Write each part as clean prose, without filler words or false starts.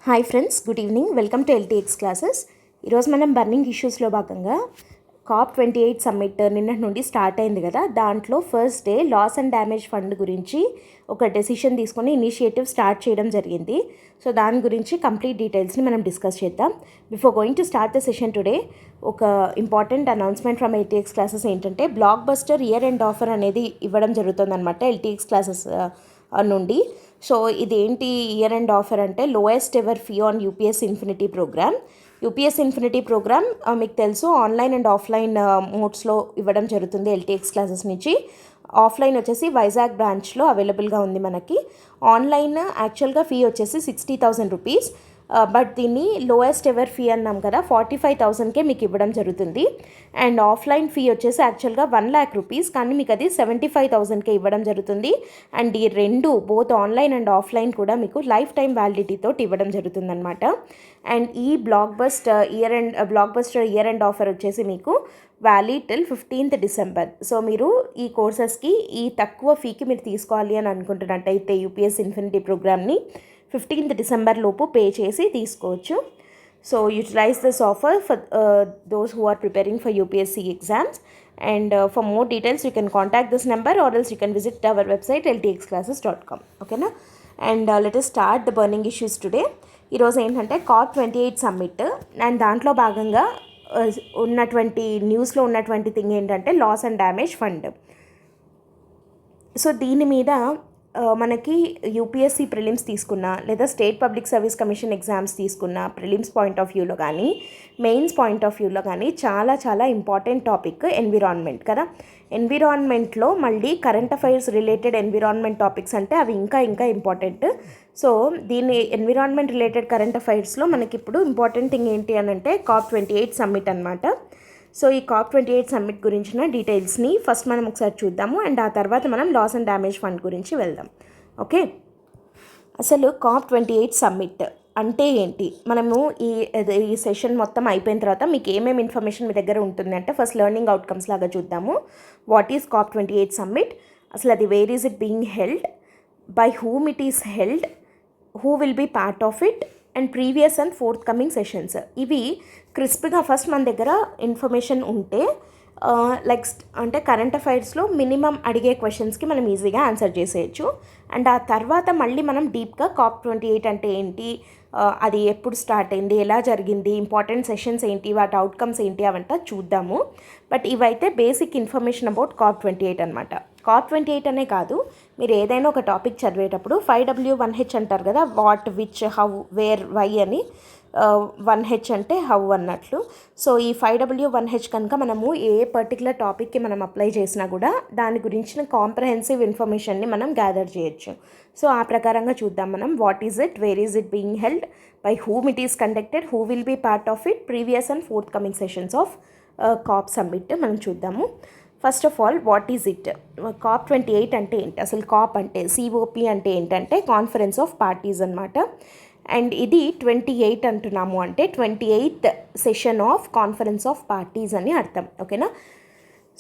Hi friends, good evening. Welcome to LTX classes. ఈరోజు మనం burning ఇష్యూస్లో భాగంగా COP28 సమ్మిట్ నిన్నటి నుండి స్టార్ట్ అయింది కదా. దాంట్లో first day loss and damage fund గురించి ఒక డెసిషన్ తీసుకొని ఇనిషియేటివ్ స్టార్ట్ చేయడం జరిగింది. సో దాని గురించి కంప్లీట్ డీటెయిల్స్ని మనం డిస్కస్ చేద్దాం. Before going to start the session today, ఒక important announcement from LTX classes ఏంటంటే, blockbuster year end offer అనేది ఇవ్వడం జరుగుతుందన్నమాట ఎల్టీఎక్స్ క్లాసెస్ నుండి. సో ఇదేంటి ఇయర్ ఎండ్ ఆఫర్ అంటే, lowest ever fee on UPS infinity program. UPS infinity program మీకు తెలుసు, ఆన్లైన్ అండ్ ఆఫ్లైన్ మోడ్స్లో ఇవ్వడం జరుగుతుంది ఎల్టీఎక్స్ క్లాసెస్ నుంచి. ఆఫ్లైన్ వచ్చేసి వైజాగ్ బ్రాంచ్లో అవైలబుల్గా ఉంది మనకి. ఆన్లైన్ యాక్చువల్గా ఫీ వచ్చేసి 60,000 రూపీస్. బట్ దీన్ని లోయెస్ట్ ఎవర్ ఫీ అన్నాం కదా, 45,000కే మీకు ఇవ్వడం జరుగుతుంది. అండ్ ఆఫ్లైన్ ఫీ వచ్చేసి యాక్చువల్గా 1,00,000 రూపీస్, కానీ మీకు అది 75,000కే ఇవ్వడం జరుగుతుంది. అండ్ ఈ రెండు, బోత్ ఆన్లైన్ అండ్ ఆఫ్లైన్ కూడా మీకు లైఫ్ టైం వ్యాలిడిటీతో ఇవ్వడం జరుగుతుందన్నమాట. అండ్ ఈ blockbuster year end offer వచ్చేసి మీకు valid till 15th December. So మీరు ఈ కోర్సెస్కి ఈ తక్కువ ఫీకి మీరు తీసుకోవాలి అని అనుకుంటున్నట్టయితే యూపీఎస్ ఇన్ఫినిటీ ప్రోగ్రామ్ని 15th December లోపు పే చేసి తీసుకోవచ్చు. So utilize this offer for those who are preparing for UPSC exams. And for more details you can contact this number or else you can visit our website ltxclasses.com. ఓకేనా? And let us start the burning issues today. ఈరోజు ఏంటంటే COP28 summit, and దాంట్లో భాగంగా ఉన్నటువంటి న్యూస్లో ఉన్నటువంటి thing ఏంటంటే loss and damage fund. So దీని మీద మనకి యూపీఎస్సీ ప్రిలిమ్స్ తీసుకున్నా, లేదా state public service commission exams తీసుకున్నా, ప్రిలిమ్స్ పాయింట్ ఆఫ్ వ్యూలో కానీ మెయిన్స్ పాయింట్ ఆఫ్ వ్యూలో కానీ చాలా చాలా ఇంపార్టెంట్ టాపిక్ ఎన్విరాన్మెంట్ కదా. ఎన్విరాన్మెంట్లో మళ్ళీ current affairs related environment topics అంటే అవి ఇంకా ఇంకా ఇంపార్టెంట్. సో దీని ఎన్విరాన్మెంట్ రిలేటెడ్ కరెంట్ అఫైర్స్లో మనకి ఇప్పుడు ఇంపార్టెంట్ థింగ్ ఏంటి అని అంటే COP28 సమ్మిట్ అనమాట. సో ఈ COP28 సమ్మిట్ గురించిన డీటెయిల్స్ని ఫస్ట్ మనం ఒకసారి చూద్దాము, అండ్ ఆ తర్వాత మనం లాస్ అండ్ డ్యామేజ్ ఫండ్ గురించి వెళ్దాం. ఓకే, అసలు COP28 సమ్మిట్ అంటే ఏంటి? మనము ఈ సెషన్ మొత్తం అయిపోయిన తర్వాత మీకు ఏమేమి ఇన్ఫర్మేషన్ మీ దగ్గర ఉంటుంది అంటే, ఫస్ట్ లెర్నింగ్ అవుట్కమ్స్ లాగా చూద్దాము. What is COP28 summit? అసలు అది where is it being held, by whom it is held, who will be part of it, and previous and forthcoming sessions. ఇవి క్రిస్ప్గా ఫస్ట్ మన దగ్గర ఇన్ఫర్మేషన్ ఉంటే అంటే కరెంట్ అఫైర్స్లో మినిమం అడిగే క్వశ్చన్స్కి మనం ఈజీగా ఆన్సర్ చేసేయచ్చు. అండ్ ఆ తర్వాత మళ్ళీ మనం డీప్గా COP28 అంటే ఏంటి, అది ఎప్పుడు స్టార్ట్ అయింది, ఎలా జరిగింది, ఇంపార్టెంట్ సెషన్స్ ఏంటి, వాటి అవుట్కమ్స్ ఏంటి, అవంతా చూద్దాము. బట్ ఇవైతే బేసిక్ ఇన్ఫర్మేషన్ అబౌట్ COP28 అనమాట. COP28 అనే కాదు, మీరు ఏదైనా ఒక టాపిక్ చదివేటప్పుడు 5W1H అంటారు కదా, what, which, how, where, why అని. 1H అంటే హౌ అన్నట్లు. సో ఈ 5W1H కనుక మనము ఏ పర్టికులర్ టాపిక్కి మనం అప్లై చేసినా కూడా దాని గురించిన కాంప్రహెన్సివ్ ఇన్ఫర్మేషన్ని మనం గ్యాదర్ చేయొచ్చు. సో ఆ ప్రకారంగా చూద్దాం మనం. What is it, where is it being held, by whom it is conducted, who will be part of it, previous and forthcoming sessions of COP summit మనం చూద్దాము. First of all, what is it? COP28 అంటే ఏంటి? అసలు COP అంటే, COP అంటే ఏంటంటే conference of parties అనమాట. అండ్ ఇది 28 అంటున్నాము అంటే 28th session of conference of parties అని అర్థం. ఓకేనా?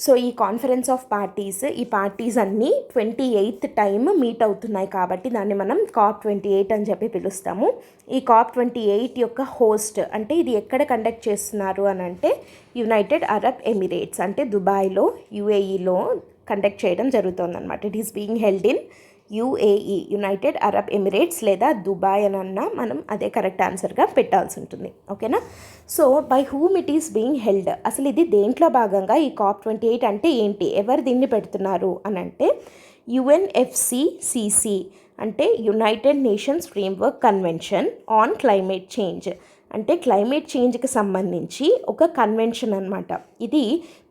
సో ఈ కాన్ఫరెన్స్ ఆఫ్ పార్టీస్, ఈ పార్టీస్ అన్నీ 28th టైం మీట్ అవుతున్నాయి కాబట్టి దాన్ని మనం COP28 అని చెప్పి పిలుస్తాము. ఈ COP28 యొక్క హోస్ట్ అంటే ఇది ఎక్కడ కండక్ట్ చేస్తున్నారు అని అంటే, యునైటెడ్ అరబ్ ఎమిరేట్స్ అంటే దుబాయ్లో, యుఏఈలో కండక్ట్ చేయడం జరుగుతుందన్నమాట. It is being held in UAE, United Arab Emirates, లేదా దుబాయ్ అని అన్నా మనం అదే కరెక్ట్ ఆన్సర్గా పెట్టాల్సి ఉంటుంది. ఓకేనా? So by whom it is being held, అసలు ఇది దేంట్లో భాగంగా ఈ COP28 అంటే ఏంటి, ఎవరు దీన్ని పెడుతున్నారు అని అంటే, UNFCCC అంటే United Nations framework convention on climate change, అంటే క్లైమేట్ చేంజ్కి సంబంధించి ఒక కన్వెన్షన్ అనమాట. ఇది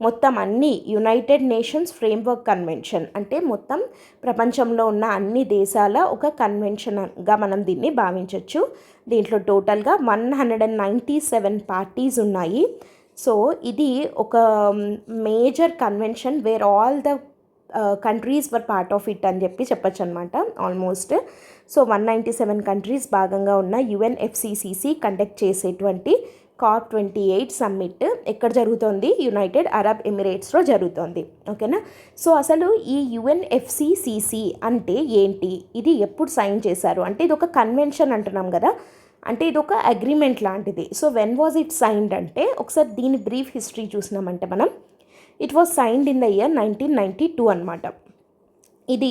మొత్తం అన్ని యునైటెడ్ నేషన్స్ ఫ్రేమ్వర్క్ కన్వెన్షన్ అంటే మొత్తం ప్రపంచంలో ఉన్న అన్ని దేశాల ఒక కన్వెన్షన్గా మనం దీన్ని భావించవచ్చు. దీంట్లో టోటల్గా 197 పార్టీస్ ఉన్నాయి. సో ఇది ఒక major convention where all the countries were part of it అని చెప్పచ్చు అనమాట. ఆల్మోస్ట్ సో 197 కంట్రీస్ భాగంగా ఉన్న UNFCCC కండక్ట్ చేసేటువంటి COP28 సమ్మిట్ ఎక్కడ జరుగుతోంది? యునైటెడ్ అరబ్ ఎమిరేట్స్లో జరుగుతోంది. ఓకేనా. సో అసలు ఈ UNFCCC అంటే ఏంటి, ఇది ఎప్పుడు సైన్ చేశారు అంటే ఇది ఒక కన్వెన్షన్ అంటున్నాం కదా, అంటే ఇది ఒక అగ్రిమెంట్ లాంటిది. So when was it signed అంటే ఒకసారి దీని బ్రీఫ్ హిస్టరీ చూసినామంటే మనం, it was signed in the year 1992 అనమాట. ఇది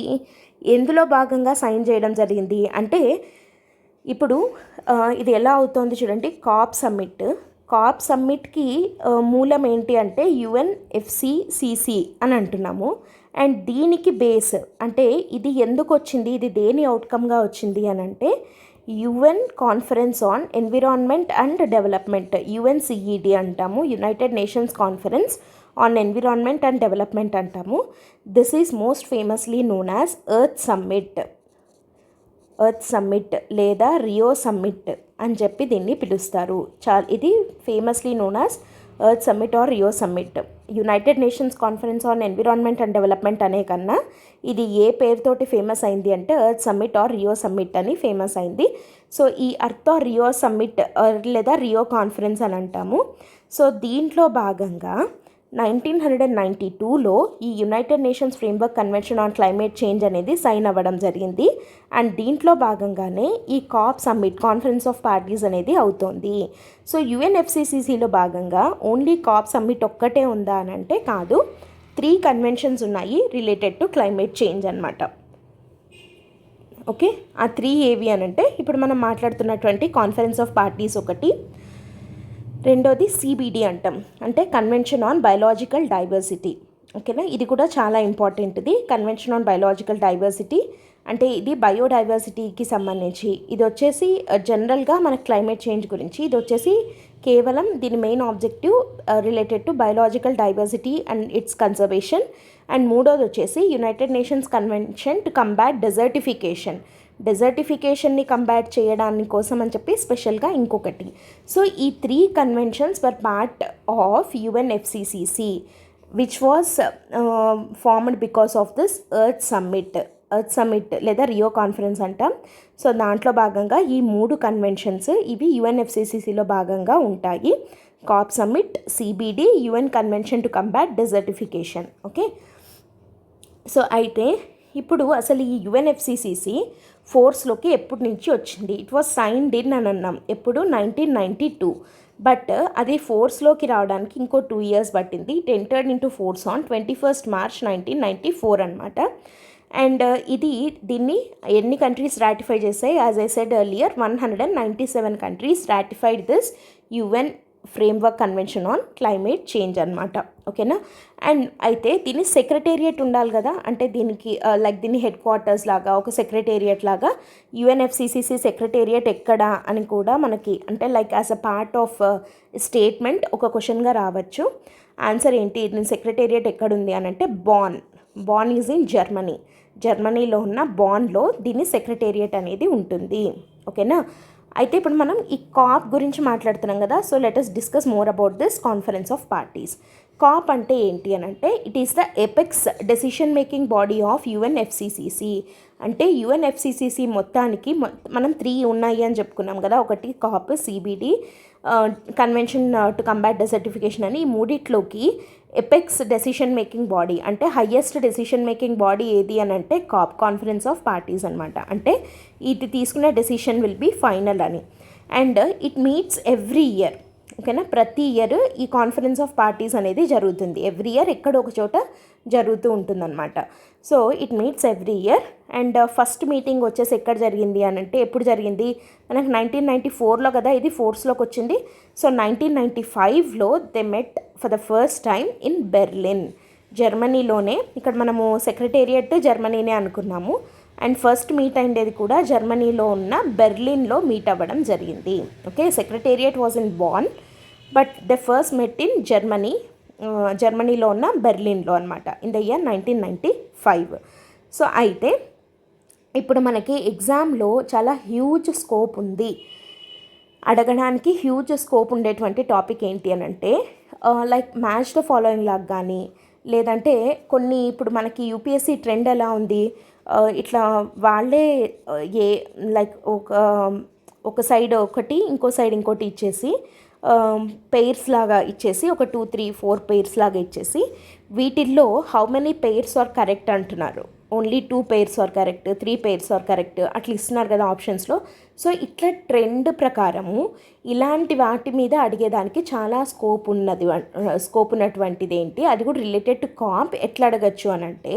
ఎందులో భాగంగా సైన్ చేయడం జరిగింది అంటే ఇప్పుడు ఇది ఎలా అవుతోంది చూడండి. కాప్ సమ్మిట్కి మూలం ఏంటి అంటే UNFCCC అని అంటున్నాము. అండ్ దీనికి బేస్ అంటే ఇది ఎందుకు వచ్చింది, ఇది దేని అవుట్కమ్గా వచ్చింది అని అంటే UN conference on environment and development, UNCED అంటాము, United Nations conference on environment and development అంటాము. This is most famously known as earth summit లేదా రియో సమ్మిట్ అని చెప్పి దీన్ని పిలుస్తారు. ఇది famously known as earth summit or Rio summit. United Nations conference on environment and development అనే కన్నా ఇది ఏ పేరుతోటి ఫేమస్ అయింది అంటే earth summit or Rio summit అని ఫేమస్ అయింది. సో ఈ ఎర్త్ ఆర్ రియో సమ్మిట్ లేదా రియో కాన్ఫరెన్స్ అని అంటాము. సో దీంట్లో భాగంగా 1992లో ఈ United Nations framework convention on climate change అనేది సైన్ అవ్వడం జరిగింది. అండ్ దీంట్లో భాగంగానే ఈ COP summit, conference of parties అనేది అవుతోంది. సో UNFCCCలో భాగంగా ఓన్లీ కాప్ సమ్మిట్ ఒక్కటే ఉందా అని అంటే కాదు, 3 కన్వెన్షన్స్ ఉన్నాయి రిలేటెడ్ టు క్లైమేట్ చేంజ్ అనమాట. ఓకే, ఆ 3 ఏవి అని అంటే ఇప్పుడు మనం మాట్లాడుతున్నటువంటి కాన్ఫరెన్స్ ఆఫ్ పార్టీస్ ఒకటి, రెండోది CBD అంటాం అంటే కన్వెన్షన్ ఆన్ బయోలాజికల్ డైవర్సిటీ. ఓకేనా, ఇది కూడా చాలా ఇంపార్టెంట్ది. కన్వెన్షన్ ఆన్ బయోలాజికల్ డైవర్సిటీ అంటే ఇది బయోడైవర్సిటీకి సంబంధించి, ఇది వచ్చేసి జనరల్గా మన క్లైమేట్ చేంజ్ గురించి, ఇది వచ్చేసి కేవలం దీని main objective related to biological diversity and its conservation. And మూడోది వచ్చేసి United Nations convention to combat డెజర్టిఫికేషన్ని కంబాట్ చేయడాని కోసం అని చెప్పి స్పెషల్గా ఇంకొకటి. సో ఈ 3 conventions were part of UNFCCC which was formed because of this earth summit లేదా రియో కాన్ఫరెన్స్ అంటాం. సో దాంట్లో భాగంగా ఈ 3 కన్వెన్షన్స్ ఇవి UNFCCCలో భాగంగా ఉంటాయి. COP summit, CBD, UN convention to combat desertification. Okay, so అయితే ఇప్పుడు అసలు ఈ UNFCCC ఫోర్స్లోకి ఎప్పటి నుంచి వచ్చింది? ఇట్ వాజ్ సైన్డ్ ఇన్ అని అన్నాం ఎప్పుడు, 1992. బట్ అది ఫోర్స్లోకి రావడానికి ఇంకో 2 years పట్టింది. It entered into force on 21st March 1994 అనమాట. అండ్ దీన్ని ఎన్ని కంట్రీస్ రాటిఫై చేశాయి? As I said earlier 197 countries ratified this UN framework convention on climate change అనమాట. ఓకేనా. అండ్ అయితే దీని సెక్రటేరియట్ ఉండాలి కదా, అంటే దీనికి దీని హెడ్ క్వార్టర్స్ లాగా ఒక సెక్రటేరియట్ లాగా UNFCCC సెక్రటేరియట్ ఎక్కడ అని కూడా మనకి అంటే as a part of statement ఒక క్వశ్చన్గా రావచ్చు. ఆన్సర్ ఏంటి, దీని సెక్రటేరియట్ ఎక్కడుంది అని అంటే బాన్ ఈజ్ ఇన్ జర్మనీలో ఉన్న బాన్లో దీని సెక్రటేరియట్ అనేది ఉంటుంది. ఓకేనా. అయితే ఇప్పుడు మనం ఈ కాప్ గురించి మాట్లాడుతున్నాం కదా, so let us discuss more about this conference of parties. COP అంటే ఏంటి అని అంటే it is the apex decision making body of UNFCCC. అంటే UNFCCC మొత్తానికి మనం 3 ఉన్నాయి అని చెప్పుకున్నాం కదా, ఒకటి COP, CBD, convention to combat desertification అని. ఈ మూడిట్లోకి ఎపెక్స్ డెసిషన్ మేకింగ్ బాడీ అంటే హయ్యెస్ట్ డెసిషన్ మేకింగ్ బాడీ ఏది అని అంటే కాప్, కాన్ఫరెన్స్ ఆఫ్ పార్టీస్ అనమాట. అంటే ఇది తీసుకున్న డెసిషన్ విల్ బీ ఫైనల్ అని. And it meets every year. ఓకేనా, ప్రతి ఇయర్ ఈ కాన్ఫరెన్స్ ఆఫ్ పార్టీస్ అనేది జరుగుతుంది. ఎవ్రీ ఇయర్ ఎక్కడో ఒక చోట జరుగుతూ ఉంటుందన్నమాట. So it meets every year. And first meeting వచ్చేసి ఎక్కడ జరిగింది అని అంటే ఎప్పుడు జరిగింది మనకు 1994లో కదా ఇది ఫోర్స్లోకి వచ్చింది. సో 1995లో they met for the first time in Berlin, జర్మనీలోనే. ఇక్కడ మనము సెక్రటేరియట్ జర్మనీనే అనుకున్నాము. అండ్ ఫస్ట్ మీట్ అయ్యేది కూడా జర్మనీలో ఉన్న బెర్లిన్లో మీట్ అవ్వడం జరిగింది. Okay, secretariat was in Bonn but the first met in జర్మనీలో ఉన్న బెర్లిన్లో అనమాట ఇన్ ద ఇయర్ 1995. సో అయితే ఇప్పుడు మనకి ఎగ్జామ్లో చాలా హ్యూజ్ స్కోప్ ఉంది, అడగడానికి హ్యూజ్ స్కోప్ ఉండేటువంటి టాపిక్ ఏంటి అని అంటే మ్యాచ్ ద ఫాలోయింగ్ లాగా కానీ లేదంటే కొన్ని ఇప్పుడు మనకి UPSC ట్రెండ్ ఎలా ఉంది, ఇట్లా వాళ్ళే ఒక సైడ్ ఒకటి ఇంకో సైడ్ ఇంకోటి ఇచ్చేసి పెయిర్స్ లాగా ఇచ్చేసి, ఒక 2, 3, 4 పెయిర్స్ లాగా ఇచ్చేసి, వీటిల్లో how many pairs are correct అంటున్నారు. Only 2 pairs are correct, 3 pairs are correct అట్లా ఇస్తున్నారు కదా ఆప్షన్స్లో. సో ఇట్లా ట్రెండ్ ప్రకారము ఇలాంటి వాటి మీద అడిగేదానికి చాలా స్కోప్ ఉన్నటువంటిది ఏంటి, అది కూడా రిలేటెడ్ టు కాప్. ఎట్లా అడగచ్చు అని అంటే,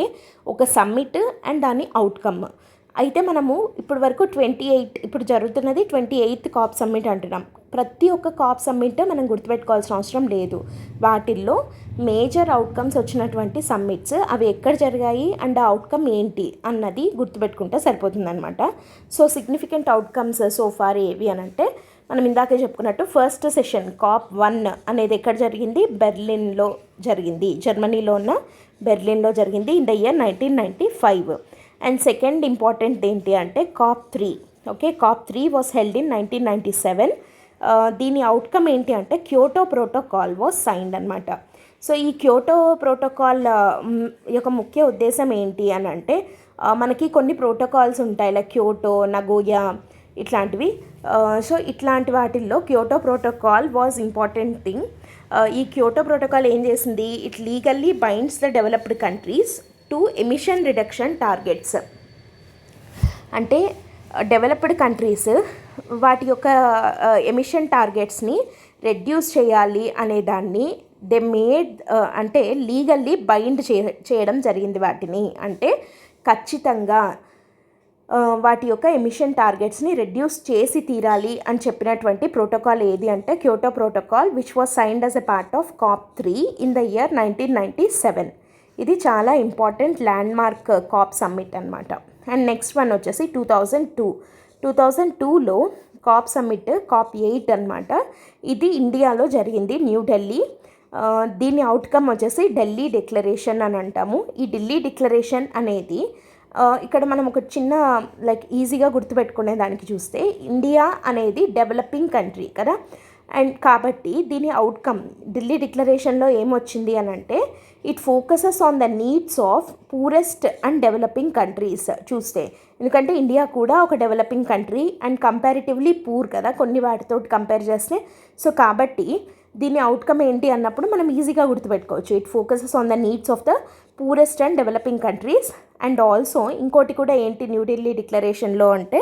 ఒక సమ్మిట్ అండ్ దాని అవుట్కమ్. అయితే మనము ఇప్పటి వరకు ఇప్పుడు జరుగుతున్నది 28th కాప్ సమ్మిట్ అంటున్నాం. ప్రతి ఒక్క కాప్ సమ్మిట్ మనం గుర్తుపెట్టుకోవాల్సిన అవసరం లేదు. వాటిల్లో మేజర్ అవుట్కమ్స్ వచ్చినటువంటి సమ్మిట్స్ అవి ఎక్కడ జరిగాయి అండ్ ఆ అవుట్కమ్ ఏంటి అన్నది గుర్తుపెట్టుకుంటే సరిపోతుందన్నమాట. So significant outcomes so far ఏవి అని అంటే, మనం ఇందాకే చెప్పుకున్నట్టు ఫస్ట్ సెషన్ COP 1 అనేది ఎక్కడ జరిగింది, బెర్లిన్లో జరిగింది, జర్మనీలో ఉన్న బెర్లిన్లో జరిగింది in the year 1995. And second important ఏంటి అంటే COP 3. Okay, COP 3 was held in 1997. దీని అవుట్కమ్ ఏంటి అంటే క్యోటో ప్రోటోకాల్ వాస్ సైన్డ్ అనమాట. సో ఈ క్యోటో ప్రోటోకాల్ యొక్క ముఖ్య ఉద్దేశం ఏంటి అని అంటే, మనకి కొన్ని ప్రోటోకాల్స్ ఉంటాయి, లైక్ క్యోటో, నగోయా ఇట్లాంటివి. సో ఇట్లాంటి వాటిల్లో Kyoto protocol was important thing. ఈ క్యోటో ప్రోటోకాల్ ఏం చేసింది, it legally binds the developed countries to emission reduction targets. అంటే డెవలప్డ్ కంట్రీస్ వాటి యొక్క ఎమిషన్ టార్గెట్స్ని రెడ్యూస్ చేయాలి అనేదాన్ని దే మేడ్, అంటే లీగల్లీ బైండ్ చేయడం జరిగింది వాటిని. అంటే ఖచ్చితంగా వాటి యొక్క ఎమిషన్ టార్గెట్స్ని రెడ్యూస్ చేసి తీరాలి అని చెప్పినటువంటి ప్రోటోకాల్ ఏది అంటే Kyoto protocol, which was signed as a part of COP 3 in the year 1997. ఇది చాలా important landmark COP summit అనమాట. అండ్ నెక్స్ట్ వన్ వచ్చేసి 2002లో కాప్ సమ్మిట్ COP 8 అనమాట. ఇది ఇండియాలో జరిగింది, న్యూఢిల్లీ. దీని అవుట్కమ్ వచ్చేసి ఢిల్లీ డిక్లరేషన్ అని అంటాము. ఈ ఢిల్లీ డిక్లరేషన్ అనేది ఇక్కడ మనం ఒక చిన్న లైక్ ఈజీగా గుర్తుపెట్టుకునే దానికి చూస్తే, ఇండియా అనేది డెవలపింగ్ కంట్రీ కదా, అండ్ కాబట్టి దీని అవుట్కమ్ ఢిల్లీ డిక్లరేషన్లో ఏమొచ్చింది అని అంటే, it focuses on the needs of poorest and developing countries. చూస్తే ఎందుకంటే ఇండియా కూడా ఒక developing country and comparatively poor కదా కొన్ని వాటితో కంపేర్ చేస్తే. సో కాబట్టి దీని అవుట్కమ్ ఏంటి అన్నప్పుడు మనం ఈజీగా గుర్తుపెట్టుకోవచ్చు, it focuses on the needs of the poorest and developing countries. And also ఇంకోటి కూడా ఏంటి న్యూఢిల్లీ డిక్లరేషన్లో అంటే,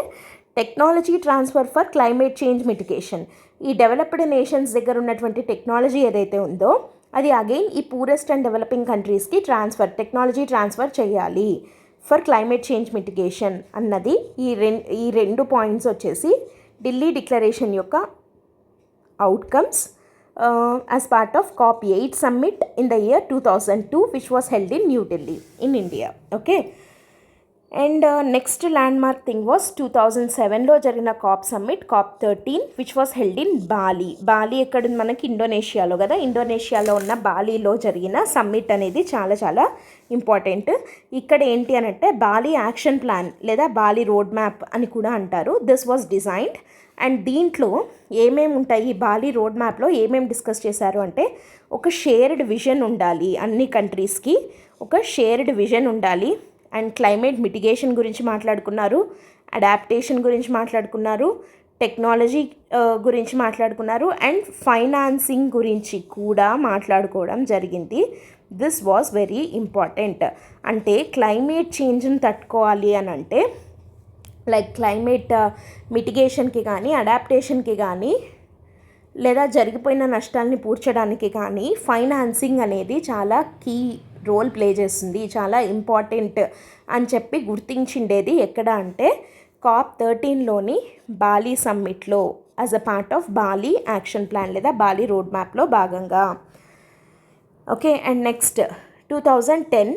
technology transfer for climate change mitigation. ఈ డెవలప్డ్ నేషన్స్ దగ్గర ఉన్నటువంటి టెక్నాలజీ ఏదైతే ఉందో అది అగైన్ ఈ పూరెస్ట్ అండ్ డెవలపింగ్ కంట్రీస్కి టెక్నాలజీ ట్రాన్స్ఫర్ చేయాలి ఫర్ క్లైమేట్ చేంజ్ మిటిగేషన్ అన్నది. ఈ రెండు పాయింట్స్ వచ్చేసి ఢిల్లీ డిక్లరేషన్ యొక్క outcomes as part of COP 8 summit in the year 2002, which was held in New Delhi in India. Okay, and next landmark thing was 2007లో జరిగిన COP summit COP 13, which was held in Bali ఎక్కడ మనకి ఇండోనేషియాలో కదా, ఇండోనేషియాలో ఉన్న బాలీలో జరిగిన summit అనేది చాలా చాలా ఇంపార్టెంట్. ఇక్కడ ఏంటి అని అంటే బాలి యాక్షన్ ప్లాన్ లేదా బాలి రోడ్ మ్యాప్ అని కూడా అంటారు. దిస్ వాజ్ డిజైన్డ్ అండ్ దీంట్లో ఏమేమి ఉంటాయి, బాలి రోడ్ మ్యాప్లో ఏమేమి డిస్కస్ చేశారు అంటే, ఒక షేర్డ్ విజన్ ఉండాలి, అన్ని కంట్రీస్కి ఒక షేర్డ్ విజన్ ఉండాలి. అండ్ క్లైమేట్ మిటిగేషన్ గురించి మాట్లాడుకున్నారు, అడాప్టేషన్ గురించి మాట్లాడుకున్నారు, టెక్నాలజీ గురించి మాట్లాడుకున్నారు, అండ్ ఫైనాన్సింగ్ గురించి కూడా మాట్లాడుకోవడం జరిగింది. This was very important. అంటే క్లైమేట్ చేంజ్ని తట్టుకోవాలి అని అంటే, లైక్ క్లైమేట్ మిటిగేషన్కి కానీ అడాప్టేషన్కి కానీ లేదా జరిగిపోయిన నష్టాలని పూడ్చడానికి కానీ ఫైనాన్సింగ్ అనేది చాలా కీ రోల్ ప్లే చేస్తుంది, చాలా ఇంపార్టెంట్ అని చెప్పి గుర్తించిండేది ఎక్కడ అంటే COP 13లోని బాలి సమ్మిట్లో as a part of Bali action plan లేదా బాలి రోడ్ మ్యాప్లో భాగంగా. Okay, and next 2010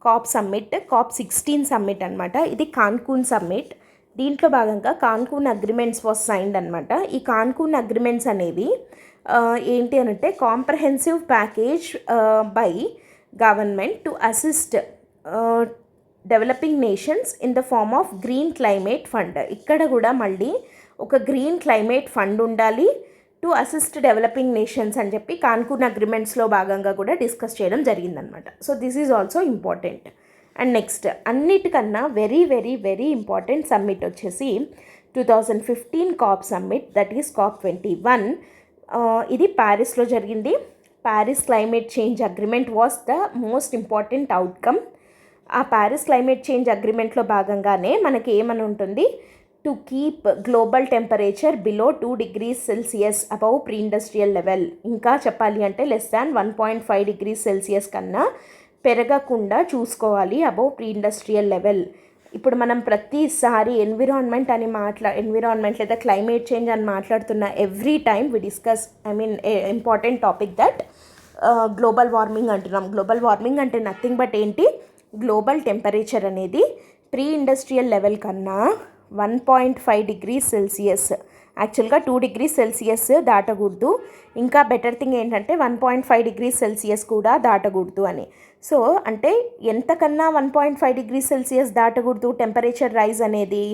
COP summit COP 16 summit అనమాట. ఇది కాన్కూన్ సమ్మిట్. దీంట్లో భాగంగా కాన్కూన్ అగ్రిమెంట్స్ వాజ్ సైన్డ్ అనమాట. ఈ కాన్కూన్ అగ్రిమెంట్స్ అనేవి ఏంటి అనంటే comprehensive package by government to assist developing nations in the form of green climate fund. ఇక్కడ కూడా మళ్ళీ ఒక గ్రీన్ క్లైమేట్ ఫండ్ ఉండాలి టు అసిస్ట్ డెవలపింగ్ నేషన్స్ అని చెప్పి కాన్కూన్ అగ్రిమెంట్స్లో భాగంగా కూడా డిస్కస్ చేయడం జరిగిందనమాట. So this is also important. And next అన్నిటికన్నా very very very important summit వచ్చేసి 2015 COP summit, that is COP 21. ఇది ప్యారిస్లో జరిగింది. Paris climate change agreement was the most important outcome. ఆ ప్యారిస్ క్లైమేట్ చేంజ్ అగ్రిమెంట్లో భాగంగానే మనకి ఏమని ఉంటుంది, to keep global temperature below 2 degrees Celsius above pre industrial level. ఇంకా చెప్పాలి అంటే లెస్ దాన్ 1.5 degrees Celsius కన్నా పెరగకుండా చూసుకోవాలి అబౌవ్ ప్రీ ఇండస్ట్రియల్ లెవెల్. ఇప్పుడు మనం ప్రతిసారి ఎన్విరాన్మెంట్ లేదా క్లైమేట్ చేంజ్ అని మాట్లాడుతున్న every time we discuss important topic that global warming అంటున్నాం. గ్లోబల్ వార్మింగ్ అంటే నథింగ్ బట్ ఏంటి, గ్లోబల్ టెంపరేచర్ అనేది ప్రీ ఇండస్ట్రియల్ లెవెల్ కన్నా 1.5 degrees Celsius, యాక్చువల్గా 2 degrees Celsius దాటకూడదు. ఇంకా బెటర్ థింగ్ ఏంటంటే 1.5 degrees Celsius కూడా దాటకూడదు అని. సో అంటే ఎంతకన్నా 1.5 degrees Celsius దాటకూడదు టెంపరేచర్ రైజ్ అనేది